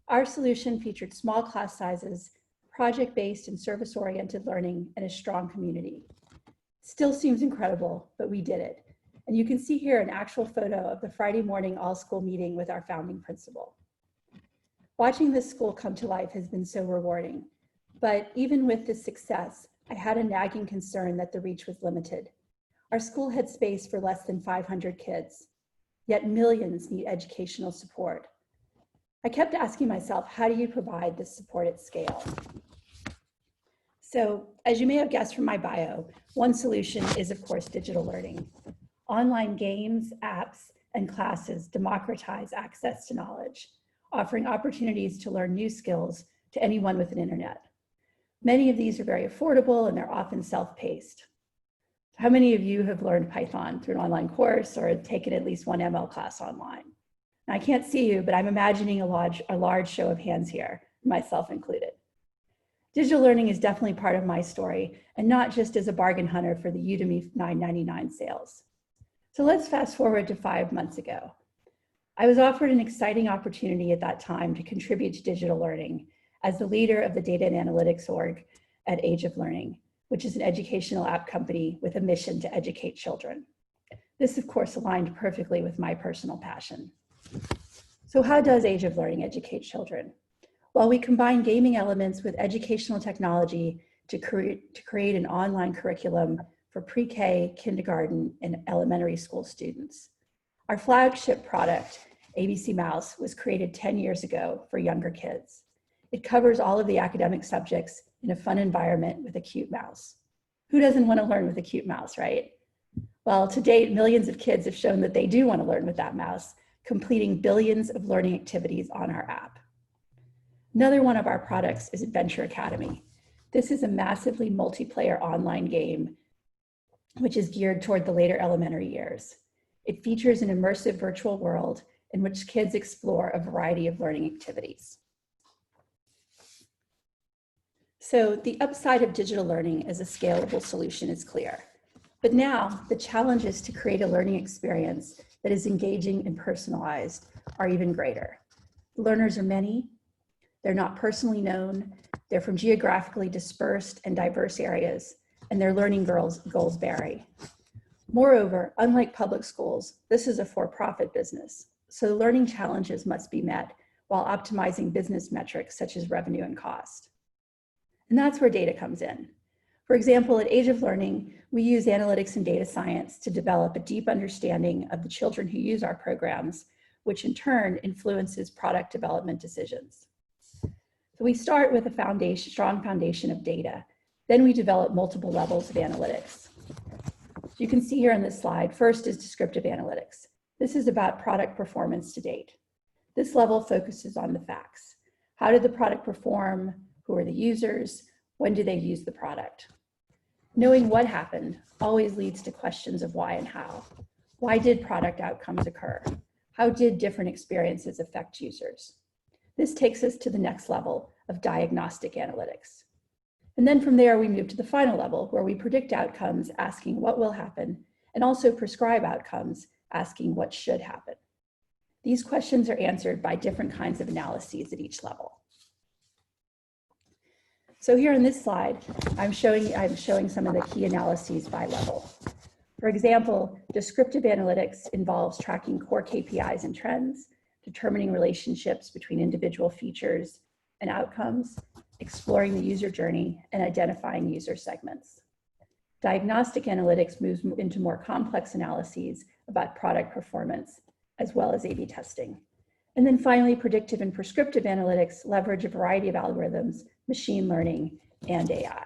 Our solution featured small class sizes, project-based and service-oriented learning, and a strong community. Still seems incredible, but we did it. And you can see here an actual photo of the Friday morning all-school meeting with our founding principal. Watching this school come to life has been so rewarding. But even with this success, I had a nagging concern that the reach was limited. Our school had space for less than 500 kids, yet millions need educational support. I kept asking myself, how do you provide this support at scale? So, as you may have guessed from my bio, one solution is, of course, digital learning. Online games, apps, and classes democratize access to knowledge, offering opportunities to learn new skills to anyone with an internet. Many of these are very affordable and they're often self-paced. How many of you have learned Python through an online course or taken at least one ML class online? Now, I can't see you, but I'm imagining a large show of hands here, myself included. Digital learning is definitely part of my story, and not just as a bargain hunter for the Udemy $9.99 sales. So let's fast forward to 5 months ago. I was offered an exciting opportunity at that time to contribute to digital learning as the leader of the data and analytics org at Age of Learning, which is an educational app company with a mission to educate children. This, of course, aligned perfectly with my personal passion. So how does Age of Learning educate children? Well, we combine gaming elements with educational technology to create an online curriculum for pre-K, kindergarten, and elementary school students. Our flagship product, ABC Mouse, was created 10 years ago for younger kids. It covers all of the academic subjects in a fun environment with a cute mouse. Who doesn't want to learn with a cute mouse, right? Well, to date, millions of kids have shown that they do want to learn with that mouse, completing billions of learning activities on our app. Another one of our products is Adventure Academy. This is a massively multiplayer online game which is geared toward the later elementary years. It features an immersive virtual world in which kids explore a variety of learning activities. So the upside of digital learning as a scalable solution is clear. But now the challenges to create a learning experience that is engaging and personalized are even greater. The learners are many, they're not personally known, they're from geographically dispersed and diverse areas, and their learning goals vary. Moreover, unlike public schools, this is a for-profit business, so learning challenges must be met while optimizing business metrics such as revenue and cost. And that's where data comes in. For example, at Age of Learning, we use analytics and data science to develop a deep understanding of the children who use our programs, which in turn influences product development decisions. So we start with a strong foundation of data. Then we develop multiple levels of analytics. You can see here on this slide, first is descriptive analytics. This is about product performance to date. This level focuses on the facts. How did the product perform? Who are the users? When do they use the product? Knowing what happened always leads to questions of why and how. Why did product outcomes occur? How did different experiences affect users? This takes us to the next level of diagnostic analytics. And then from there, we move to the final level where we predict outcomes, asking what will happen, and also prescribe outcomes, asking what should happen. These questions are answered by different kinds of analyses at each level. So here on this slide, I'm showing some of the key analyses by level. For example, descriptive analytics involves tracking core KPIs and trends, determining relationships between individual features and outcomes, exploring the user journey, and identifying user segments. Diagnostic analytics moves into more complex analyses about product performance, as well as A/B testing. And then finally, predictive and prescriptive analytics leverage a variety of algorithms, machine learning, and AI.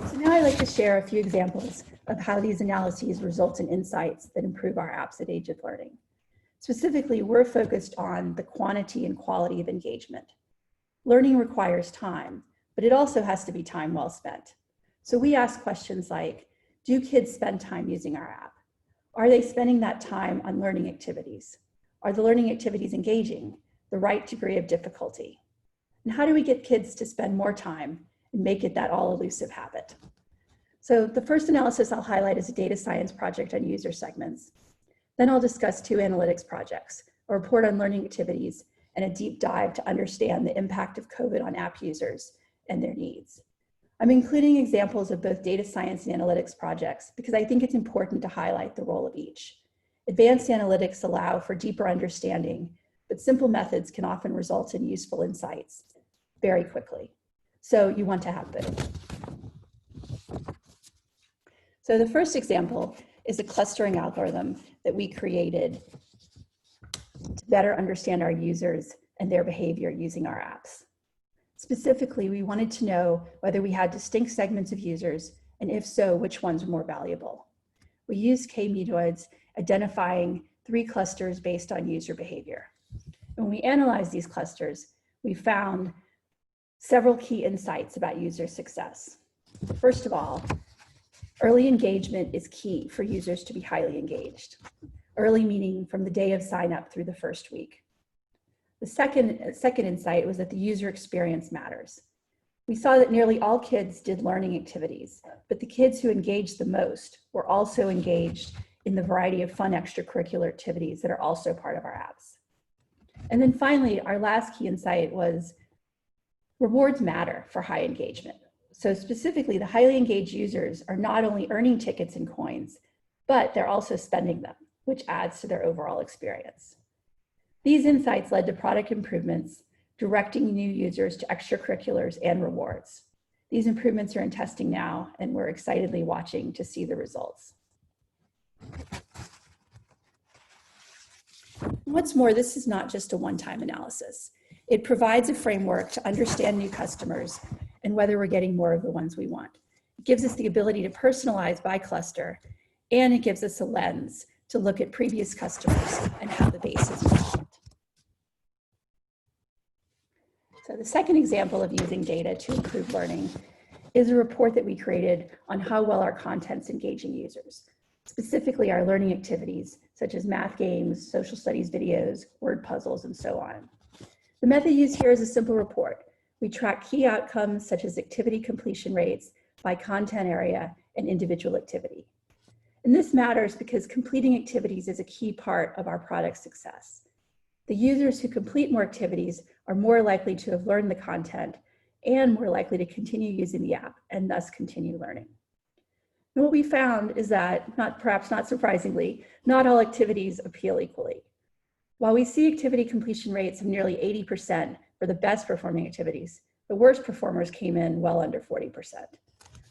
So now I'd like to share a few examples of how these analyses result in insights that improve our apps at Age of Learning. Specifically, we're focused on the quantity and quality of engagement. Learning requires time, but it also has to be time well spent. So we ask questions like, do kids spend time using our app? Are they spending that time on learning activities? Are the learning activities engaging, the right degree of difficulty? And how do we get kids to spend more time and make it that all-elusive habit? So the first analysis I'll highlight is a data science project on user segments. Then I'll discuss two analytics projects, a report on learning activities, and a deep dive to understand the impact of COVID on app users and their needs. I'm including examples of both data science and analytics projects because I think it's important to highlight the role of each. Advanced analytics allow for deeper understanding, but simple methods can often result in useful insights very quickly. So you want to have both. So the first example is a clustering algorithm that we created to better understand our users and their behavior using our apps. Specifically, we wanted to know whether we had distinct segments of users, and if so, which ones were more valuable. We used k-medoids, identifying 3 clusters based on user behavior. And when we analyzed these clusters, we found several key insights about user success. First of all, early engagement is key for users to be highly engaged. Early meaning from the day of sign up through the first week. The second insight was that the user experience matters. We saw that nearly all kids did learning activities, but the kids who engaged the most were also engaged in the variety of fun extracurricular activities that are also part of our apps. And then finally, our last key insight was rewards matter for high engagement. So specifically, the highly engaged users are not only earning tickets and coins, but they're also spending them, which adds to their overall experience. These insights led to product improvements, directing new users to extracurriculars and rewards. These improvements are in testing now, and we're excitedly watching to see the results. What's more, this is not just a one-time analysis. It provides a framework to understand new customers and whether we're getting more of the ones we want. It gives us the ability to personalize by cluster, and it gives us a lens to look at previous customers and how the base has performed. So the second example of using data to improve learning is a report that we created on how well our content's engaging users, specifically our learning activities, such as math games, social studies videos, word puzzles, and so on. The method used here is a simple report. We track key outcomes such as activity completion rates by content area and individual activity. And this matters because completing activities is a key part of our product success. The users who complete more activities are more likely to have learned the content and more likely to continue using the app and thus continue learning. And what we found is that, perhaps not surprisingly, not all activities appeal equally. While we see activity completion rates of nearly 80% for the best performing activities, the worst performers came in well under 40%.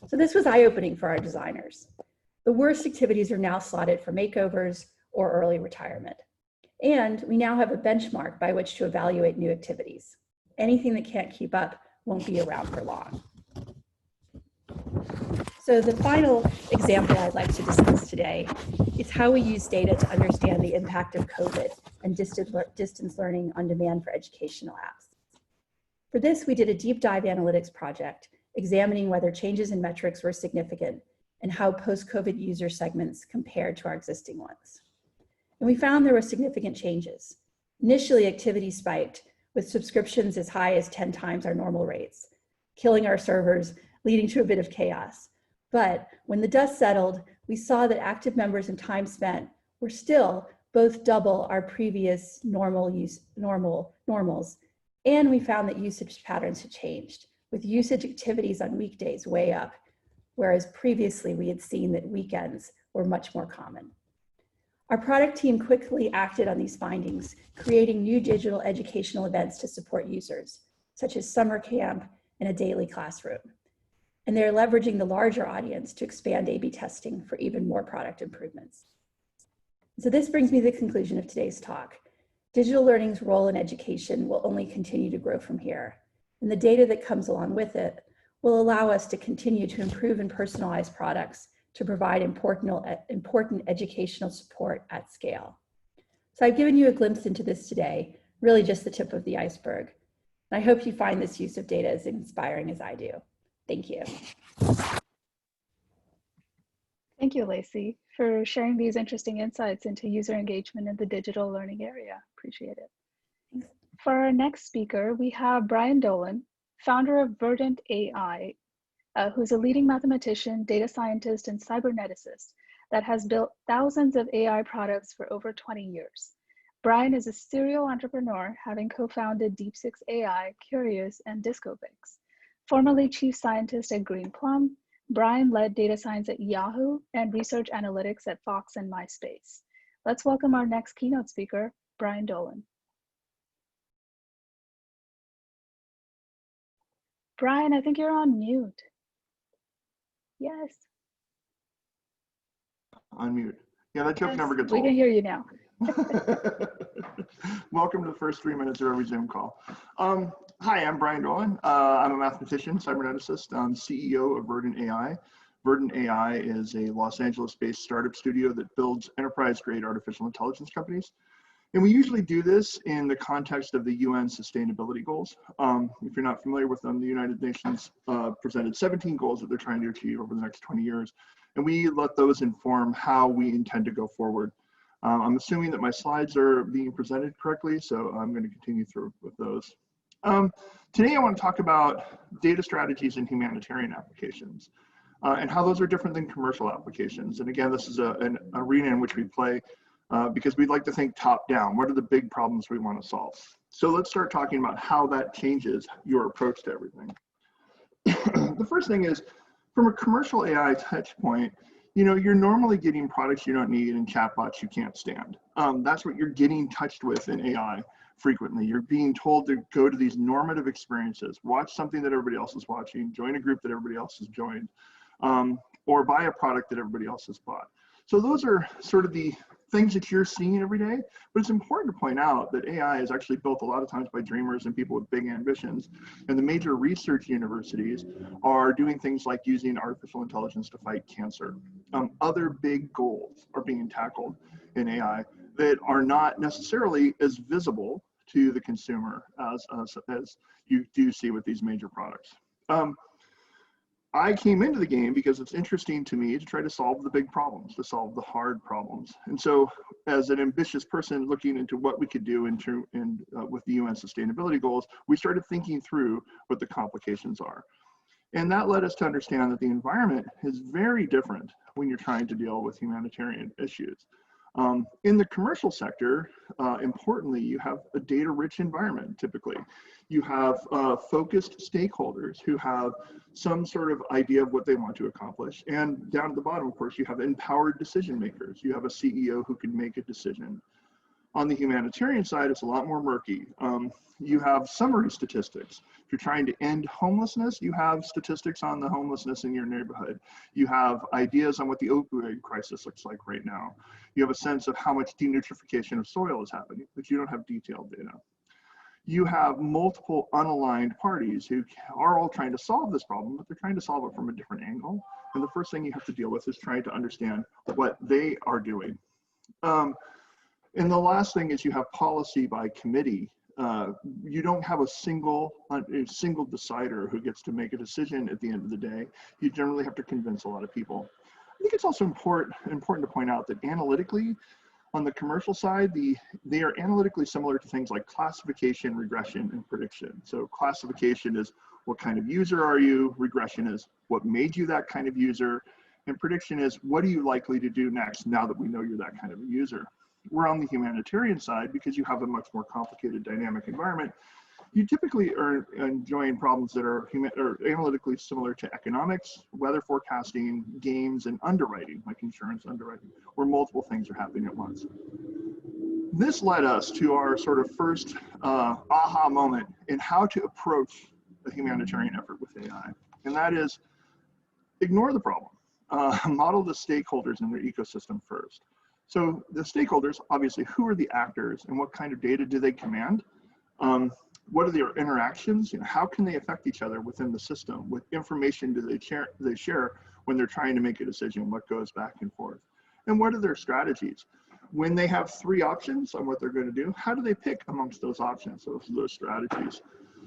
So this was eye-opening for our designers. The worst activities are now slotted for makeovers or early retirement. And we now have a benchmark by which to evaluate new activities. Anything that can't keep up won't be around for long. So the final example I'd like to discuss today is how we use data to understand the impact of COVID and distance learning on demand for educational apps. For this, we did a deep dive analytics project examining whether changes in metrics were significant and how post-COVID user segments compared to our existing ones. And we found there were significant changes. Initially, activity spiked with subscriptions as high as 10 times our normal rates, killing our servers, leading to a bit of chaos. But when the dust settled, we saw that active members and time spent were still both double our previous normals, and we found that usage patterns had changed, with usage activities on weekdays way up, whereas previously we had seen that weekends were much more common. Our product team quickly acted on these findings, creating new digital educational events to support users, such as summer camp and a daily classroom. And they're leveraging the larger audience to expand A/B testing for even more product improvements. So this brings me to the conclusion of today's talk. Digital learning's role in education will only continue to grow from here, and the data that comes along with it will allow us to continue to improve and personalize products to provide important educational support at scale. So I've given you a glimpse into this today, really just the tip of the iceberg. And I hope you find this use of data as inspiring as I do. Thank you. Thank you, Lacey, for sharing these interesting insights into user engagement in the digital learning area. Appreciate it. Thanks. For our next speaker, we have Bryan Dolan, founder of Verdant.AI, who's a leading mathematician, data scientist, and cyberneticist that has built thousands of AI products for over 20 years. Bryan is a serial entrepreneur, having co-founded Deep6AI, Curious, and DiscoVix. Formerly chief scientist at Green Plum, Bryan led data science at Yahoo and research analytics at Fox and MySpace. Let's welcome our next keynote speaker, Bryan Dolan. Bryan, I think you're on mute. Yes. Unmute. Yeah, that joke Yes, never gets old. We can hear you now. Welcome to the first 3 minutes of every Zoom call. Hi, I'm Bryan Dolan. I'm a mathematician, cyberneticist. I'm CEO of Verdant.AI. Verdant.AI is a Los Angeles-based startup studio that builds enterprise-grade artificial intelligence companies. And we usually do this in the context of the UN Sustainability Goals. If you're not familiar with them, the United Nations presented 17 goals that they're trying to achieve over the next 20 years. And we let those inform how we intend to go forward. I'm assuming that my slides are being presented correctly, so I'm going to continue through with those. Today I want to talk about data strategies in humanitarian applications and how those are different than commercial applications. And again, this is an arena in which we play because we'd like to think top down. What are the big problems we want to solve? So let's start talking about how that changes your approach to everything. The first thing is, from a commercial AI touch point, you're normally getting products you don't need and chatbots you can't stand. That's what you're getting touched with in AI frequently. You're being told to go to these normative experiences, watch something that everybody else is watching, join a group that everybody else has joined, or buy a product that everybody else has bought. So those are sort of the things that you're seeing every day, but it's important to point out that AI is actually built a lot of times by dreamers and people with big ambitions. And the major research universities are doing things like using artificial intelligence to fight cancer. Other big goals are being tackled in AI that are not necessarily as visible to the consumer as you do see with these major products. I came into the game because it's interesting to me to try to solve the big problems, to solve the hard problems. And so as an ambitious person looking into what we could do with the UN Sustainability Goals, we started thinking through what the complications are. And that led us to understand that the environment is very different when you're trying to deal with humanitarian issues. In the commercial sector, importantly, you have a data-rich environment, typically. You have focused stakeholders who have some sort of idea of what they want to accomplish. And down at the bottom, of course, you have empowered decision makers. You have a CEO who can make a decision. On the humanitarian side, it's a lot more murky. You have summary statistics. If you're trying to end homelessness, you have statistics on the homelessness in your neighborhood. You have ideas on what the opioid crisis looks like right now. You have a sense of how much denutrification of soil is happening, but you don't have detailed data. You have multiple unaligned parties who are all trying to solve this problem, but they're trying to solve it from a different angle. And the first thing you have to deal with is trying to understand what they are doing. And the last thing is you have policy by committee. You don't have a single decider who gets to make a decision at the end of the day. You generally have to convince a lot of people. I think it's also important to point out that analytically, on the commercial side, they are analytically similar to things like classification, regression, and prediction. So classification is what kind of user are you? Regression is what made you that kind of user. And prediction is what are you likely to do next now that we know you're that kind of a user. We're on the humanitarian side because you have a much more complicated dynamic environment. You typically are enjoying problems that are analytically similar to economics, weather forecasting, games, and underwriting, like insurance underwriting, where multiple things are happening at once. This led us to our sort of first aha moment in how to approach a humanitarian effort with AI. And that is, ignore the problem. Model the stakeholders in their ecosystem first. So the stakeholders, obviously, who are the actors and what kind of data do they command? What are their interactions? How can they affect each other within the system? What information do they share when they're trying to make a decision? What goes back and forth? And what are their strategies? When they have 3 options on what they're going to do, how do they pick amongst those options, those strategies?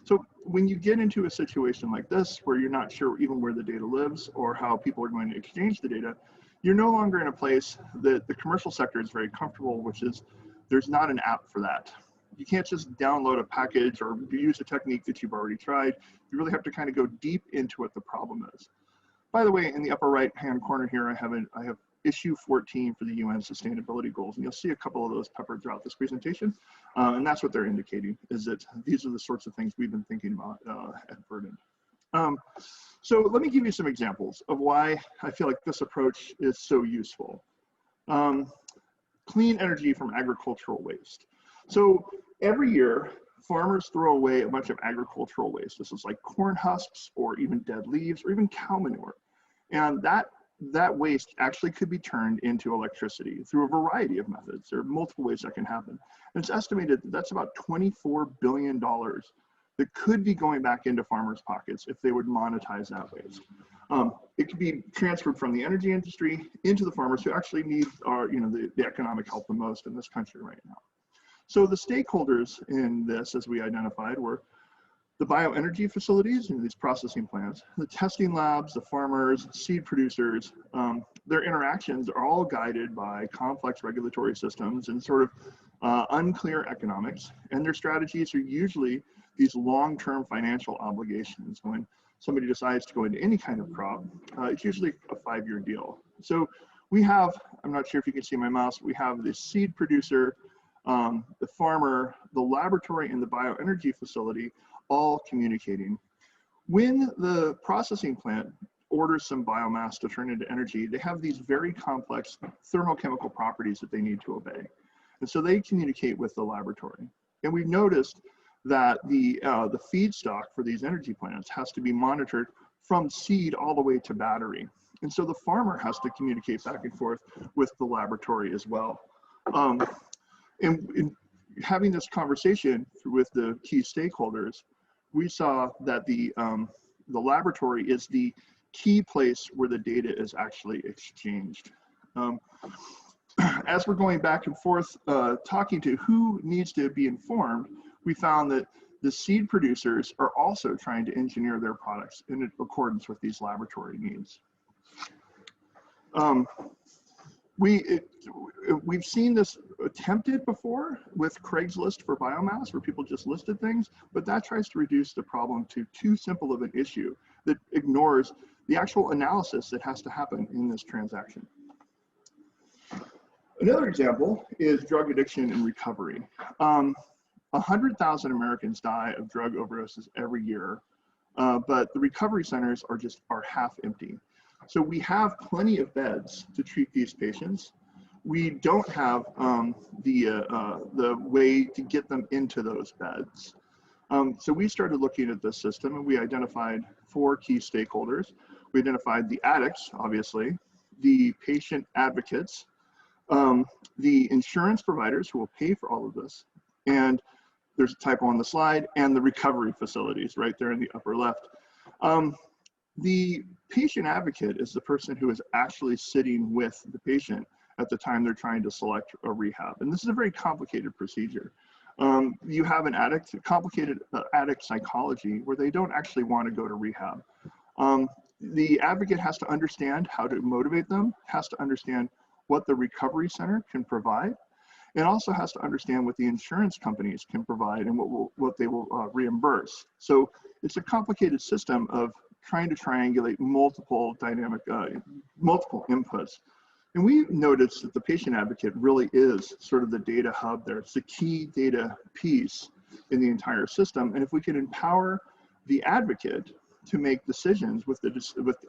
So when you get into a situation like this, where you're not sure even where the data lives or how people are going to exchange the data, you're no longer in a place that the commercial sector is very comfortable, which is there's not an app for that. You can't just download a package or use a technique that you've already tried. You really have to kind of go deep into what the problem is. By the way, in the upper right-hand corner here, I have issue 14 for the UN Sustainability Goals, and you'll see a couple of those peppered throughout this presentation. And that's what they're indicating, is that these are the sorts of things we've been thinking about at Verdant. So let me give you some examples of why I feel like this approach is so useful. Clean energy from agricultural waste. So every year, farmers throw away a bunch of agricultural waste. This is like corn husks or even dead leaves or even cow manure. And that waste actually could be turned into electricity through a variety of methods. There are multiple ways that can happen. And it's estimated that that's about $24 billion that could be going back into farmers' pockets if they would monetize that waste. It could be transferred from the energy industry into the farmers who actually need the economic help the most in this country right now. So the stakeholders in this, as we identified, were the bioenergy facilities and these processing plants, the testing labs, the farmers, seed producers. Their interactions are all guided by complex regulatory systems and sort of unclear economics, and their strategies are usually these long-term financial obligations. When somebody decides to go into any kind of crop, it's usually a 5-year deal. So we have, I'm not sure if you can see my mouse, we have the seed producer, the farmer, the laboratory, and the bioenergy facility all communicating. When the processing plant orders some biomass to turn into energy, they have these very complex thermochemical properties that they need to obey. And so they communicate with the laboratory. And we've noticed that the feedstock for these energy plants has to be monitored from seed all the way to battery. And so the farmer has to communicate back and forth with the laboratory as well. And in having this conversation with the key stakeholders, we saw that the laboratory is the key place where the data is actually exchanged. As we're going back and forth talking to who needs to be informed, we found that the seed producers are also trying to engineer their products in accordance with these laboratory needs. We've seen this attempted before with Craigslist for biomass, where people just listed things, but that tries to reduce the problem to too simple of an issue that ignores the actual analysis that has to happen in this transaction. Another example is drug addiction and recovery. 100,000 Americans die of drug overdoses every year, but the recovery centers are half empty. So we have plenty of beds to treat these patients. We don't have the way to get them into those beds. So we started looking at this system, and we identified 4 key stakeholders. We identified the addicts, obviously, the patient advocates, the insurance providers who will pay for all of this, and there's a typo on the slide, and the recovery facilities right there in the upper left. The patient advocate is the person who is actually sitting with the patient at the time they're trying to select a rehab. And this is a very complicated procedure. You have an addict, complicated addict psychology where they don't actually want to go to rehab. The advocate has to understand how to motivate them, has to understand what the recovery center can provide, and also has to understand what the insurance companies can provide and what they will reimburse. So it's a complicated system of trying to triangulate multiple inputs. And we noticed that the patient advocate really is sort of the data hub there. It's the key data piece in the entire system. And if we can empower the advocate to make decisions with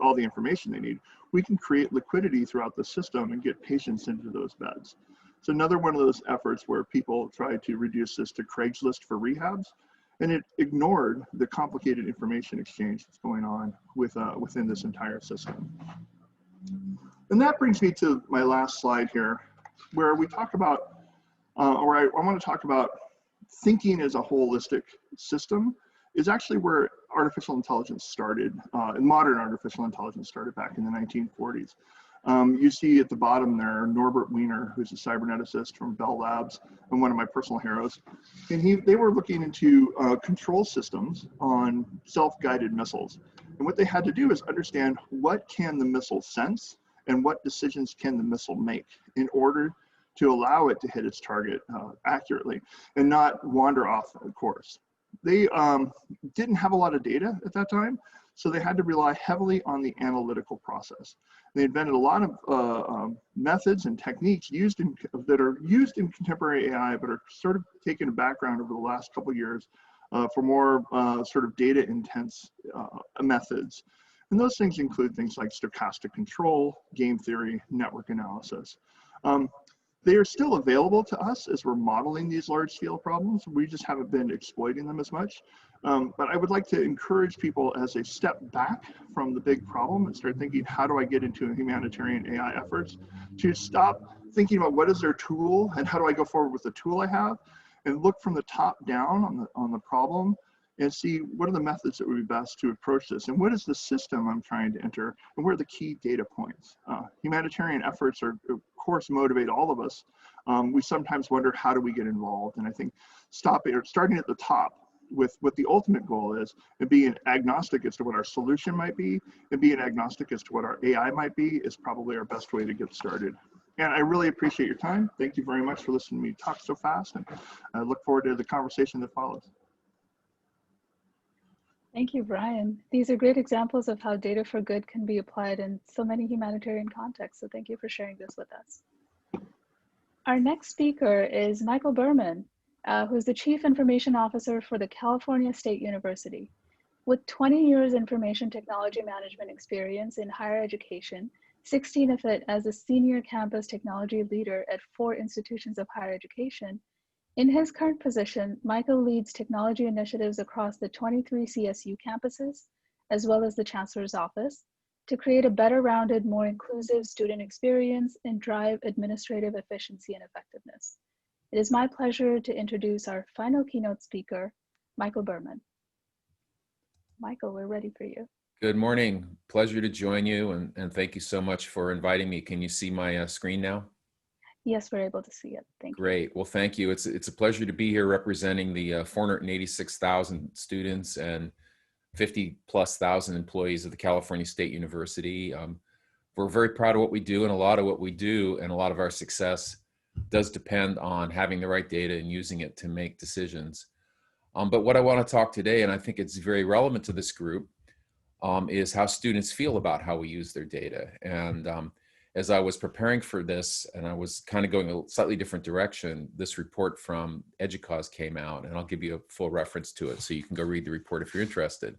all the information they need, we can create liquidity throughout the system and get patients into those beds. It's another one of those efforts where people try to reduce this to Craigslist for rehabs, and it ignored the complicated information exchange that's going on within this entire system. And that brings me to my last slide here, where we talk about, I want to talk about thinking as a holistic system is actually where artificial intelligence started, and modern artificial intelligence started back in the 1940s. You see at the bottom there, Norbert Wiener, who's a cyberneticist from Bell Labs and one of my personal heroes. And they were looking into control systems on self-guided missiles. And what they had to do is understand what can the missile sense and what decisions can the missile make in order to allow it to hit its target accurately and not wander off course. They didn't have a lot of data at that time, so they had to rely heavily on the analytical process. They invented a lot of methods and techniques that are used in contemporary AI, but are sort of taken a background over the last couple of years for more sort of data intense methods. And those things include things like stochastic control, game theory, network analysis. They are still available to us as we're modeling these large scale problems. We just haven't been exploiting them as much. But I would like to encourage people as they step back from the big problem and start thinking, how do I get into humanitarian AI efforts, to stop thinking about what is their tool and how do I go forward with the tool I have, and look from the top down on the problem and see what are the methods that would be best to approach this, and what is the system I'm trying to enter, and where are the key data points. Humanitarian efforts are, of course, motivate all of us. We sometimes wonder, how do we get involved? And I think starting at the top with what the ultimate goal is, and being agnostic as to what our solution might be, and being agnostic as to what our AI might be, is probably our best way to get started. And I really appreciate your time. Thank you very much for listening to me talk so fast, and I look forward to the conversation that follows. Thank you, Bryan. These are great examples of how data for good can be applied in so many humanitarian contexts. So thank you for sharing this with us. Our next speaker is Michael Berman, who's the Chief Information Officer for the California State University. With 20 years information technology management experience in higher education, 16 of it as a senior campus technology leader at 4 institutions of higher education, in his current position, Michael leads technology initiatives across the 23 CSU campuses, as well as the Chancellor's office, to create a better rounded, more inclusive student experience and drive administrative efficiency and effectiveness. It is my pleasure to introduce our final keynote speaker, Michael Berman. Michael, we're ready for you. Good morning. Pleasure to join you, and thank you so much for inviting me. Can you see my screen now? Yes, we're able to see it. Thank you. Great. Well, thank you. It's a pleasure to be here representing the 486,000 students and 50,000+ employees of the California State University. We're very proud of what we do, and a lot of what we do and a lot of our success does depend on having the right data and using it to make decisions. But what I want to talk today, and I think it's very relevant to this group, is how students feel about how we use their data. And as I was preparing for this, and I was kind of going a slightly different direction, this report from EDUCAUSE came out, and I'll give you a full reference to it so you can go read the report if you're interested.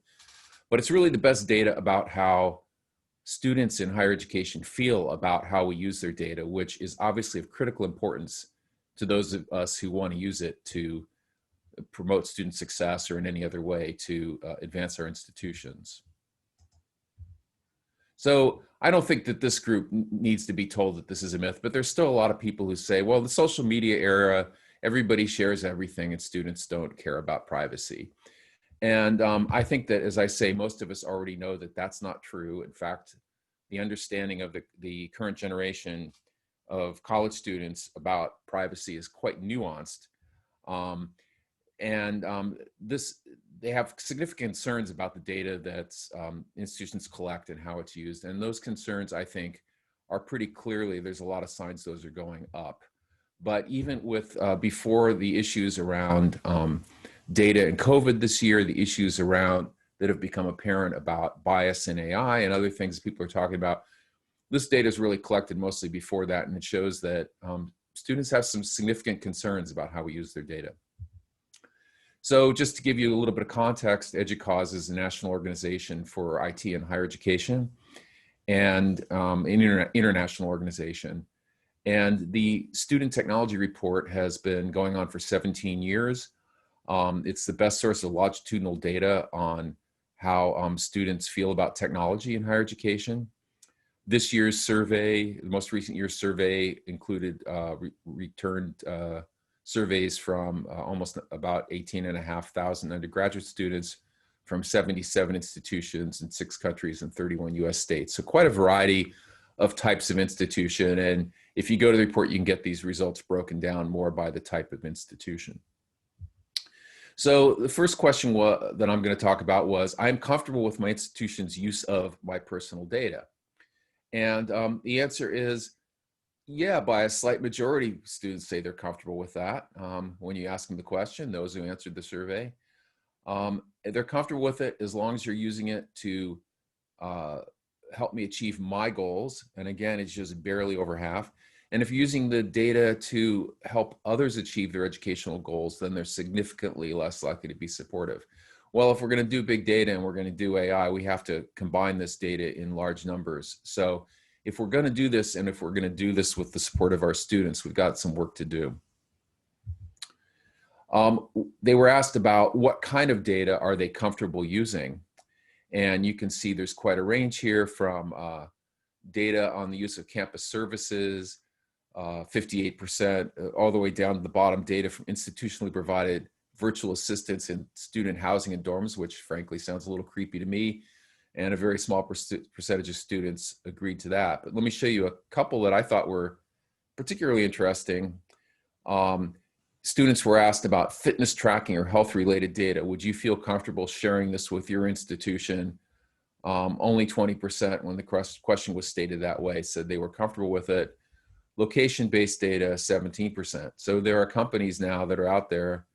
But it's really the best data about how students in higher education feel about how we use their data, which is obviously of critical importance to those of us who want to use it to promote student success or in any other way to advance our institutions. So I don't think that this group needs to be told that this is a myth, but there's still a lot of people who say, well, the social media era, everybody shares everything and students don't care about privacy. And I think that, as I say, most of us already know that that's not true. In fact, the understanding of the current generation of college students about privacy is quite nuanced. They have significant concerns about the data that institutions collect and how it's used. And those concerns, I think, are pretty clearly, there's a lot of signs those are going up. But even with, before the issues around data and COVID this year, the issues around that have become apparent about bias in AI and other things people are talking about, this data is really collected mostly before that, and it shows that students have some significant concerns about how we use their data. So just to give you a little bit of context, EDUCAUSE is a national organization for IT and higher education and an international organization. And the Student Technology Report has been going on for 17 years. It's the best source of longitudinal data on how students feel about technology in higher education. This year's survey, the most recent year's survey, included returned surveys from almost about 18,500 undergraduate students from 77 institutions in 6 countries and 31 US states. So quite a variety of types of institution. And if you go to the report, you can get these results broken down more by the type of institution. So the first question that I'm going to talk about was, I'm comfortable with my institution's use of my personal data. And the answer is, yeah, by a slight majority, students say they're comfortable with that. When you ask them the question, those who answered the survey, they're comfortable with it as long as you're using it to help me achieve my goals. And again, it's just barely over half. And if you're using the data to help others achieve their educational goals, then they're significantly less likely to be supportive. Well, if we're going to do big data and we're going to do AI, we have to combine this data in large numbers. So if we're going to do this, and if we're going to do this with the support of our students, we've got some work to do. They were asked about what kind of data are they comfortable using. And you can see there's quite a range here from data on the use of campus services, 58%, all the way down to the bottom, data from institutionally provided virtual assistants in student housing and dorms, which frankly sounds a little creepy to me. And a very small percentage of students agreed to that. But let me show you a couple that I thought were particularly interesting. Students were asked about fitness tracking or health-related data. Would you feel comfortable sharing this with your institution? Only 20%, when the question was stated that way, said they were comfortable with it. Location-based data, 17%. So there are companies now that are out there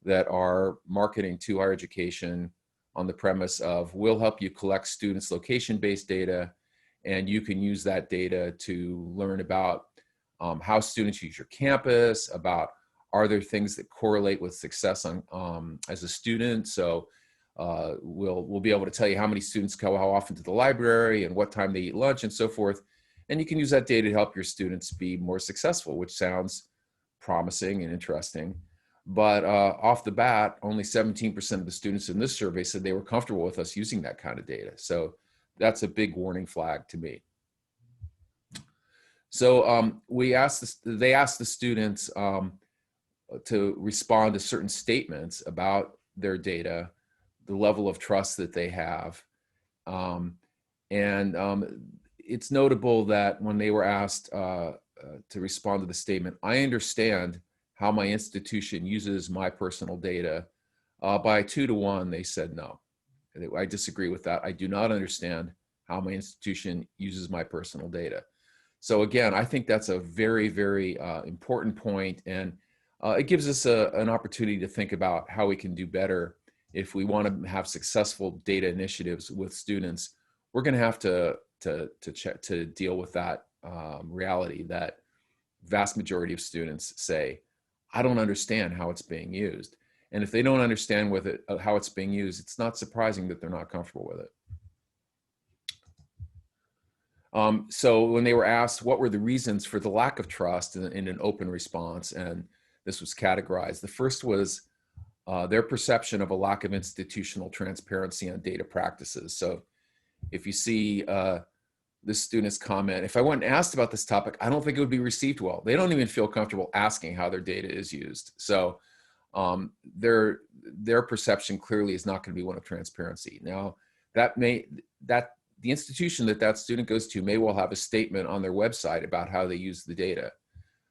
that are marketing to higher education on the premise of, we'll help you collect students' location-based data, and you can use that data to learn about how students use your campus, about are there things that correlate with success on, as a student. So we'll be able to tell you how many students go how often to the library and what time they eat lunch and so forth. And you can use that data to help your students be more successful, which sounds promising and interesting. But off the bat, only 17% of the students in this survey said they were comfortable with us using that kind of data. So that's a big warning flag to me. So they asked the students to respond to certain statements about their data, the level of trust that they have. It's notable that when they were asked to respond to the statement, I understand how my institution uses my personal data, by 2 to 1, they said no. I disagree with that. I do not understand how my institution uses my personal data. So again, I think that's a very, very important point, and it gives us an opportunity to think about how we can do better if we want to have successful data initiatives with students. We're going to have to deal with that reality that vast majority of students say, I don't understand how it's being used. And if they don't understand how it's being used, it's not surprising that they're not comfortable with it. So when they were asked what were the reasons for the lack of trust in an open response, and this was categorized, the first was their perception of a lack of institutional transparency on data practices. So if you see this student's comment, if I went and asked about this topic, I don't think it would be received well. They don't even feel comfortable asking how their data is used. So their perception clearly is not going to be one of transparency. Now, the institution that student goes to may well have a statement on their website about how they use the data.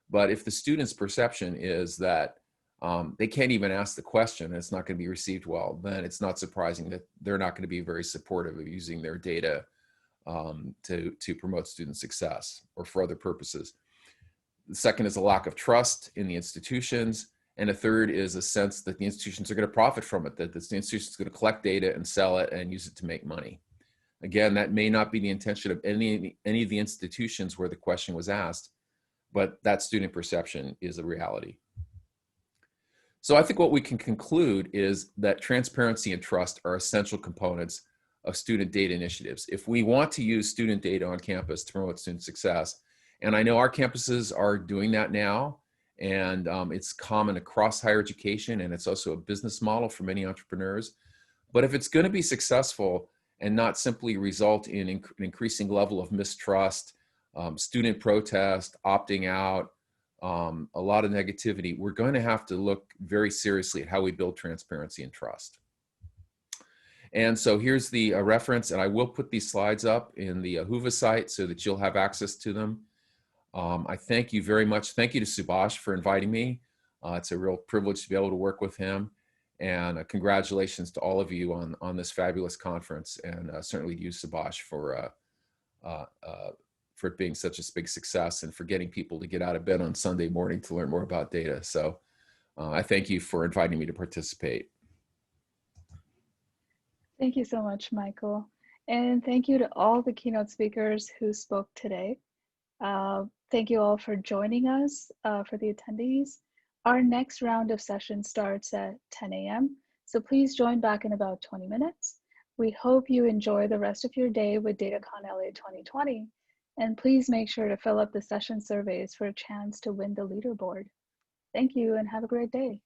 But if the student's perception is that they can't even ask the question and it's not going to be received well, then it's not surprising that they're not going to be very supportive of using their data to promote student success or for other purposes. The second is a lack of trust in the institutions. And a third is a sense that the institutions are going to profit from it, that the institution is going to collect data and sell it and use it to make money. Again, that may not be the intention of any of the institutions where the question was asked, but that student perception is a reality. So I think what we can conclude is that transparency and trust are essential components of student data initiatives. If we want to use student data on campus to promote student success, and I know our campuses are doing that now, and it's common across higher education, and it's also a business model for many entrepreneurs. But if it's going to be successful and not simply result in an increasing level of mistrust, student protest, opting out, a lot of negativity, we're going to have to look very seriously at how we build transparency and trust. And so here's the reference, and I will put these slides up in the Whova site so that you'll have access to them. I thank you very much. Thank you to Subhash for inviting me. It's a real privilege to be able to work with him. And congratulations to all of you on this fabulous conference, and certainly to you, Subhash, for it being such a big success and for getting people to get out of bed on Sunday morning to learn more about data. So I thank you for inviting me to participate. Thank you so much, Michael. And thank you to all the keynote speakers who spoke today. Thank you all for joining us, for the attendees. Our next round of sessions starts at 10 a.m., so please join back in about 20 minutes. We hope you enjoy the rest of your day with DataCon LA 2020, and please make sure to fill up the session surveys for a chance to win the leaderboard. Thank you and have a great day.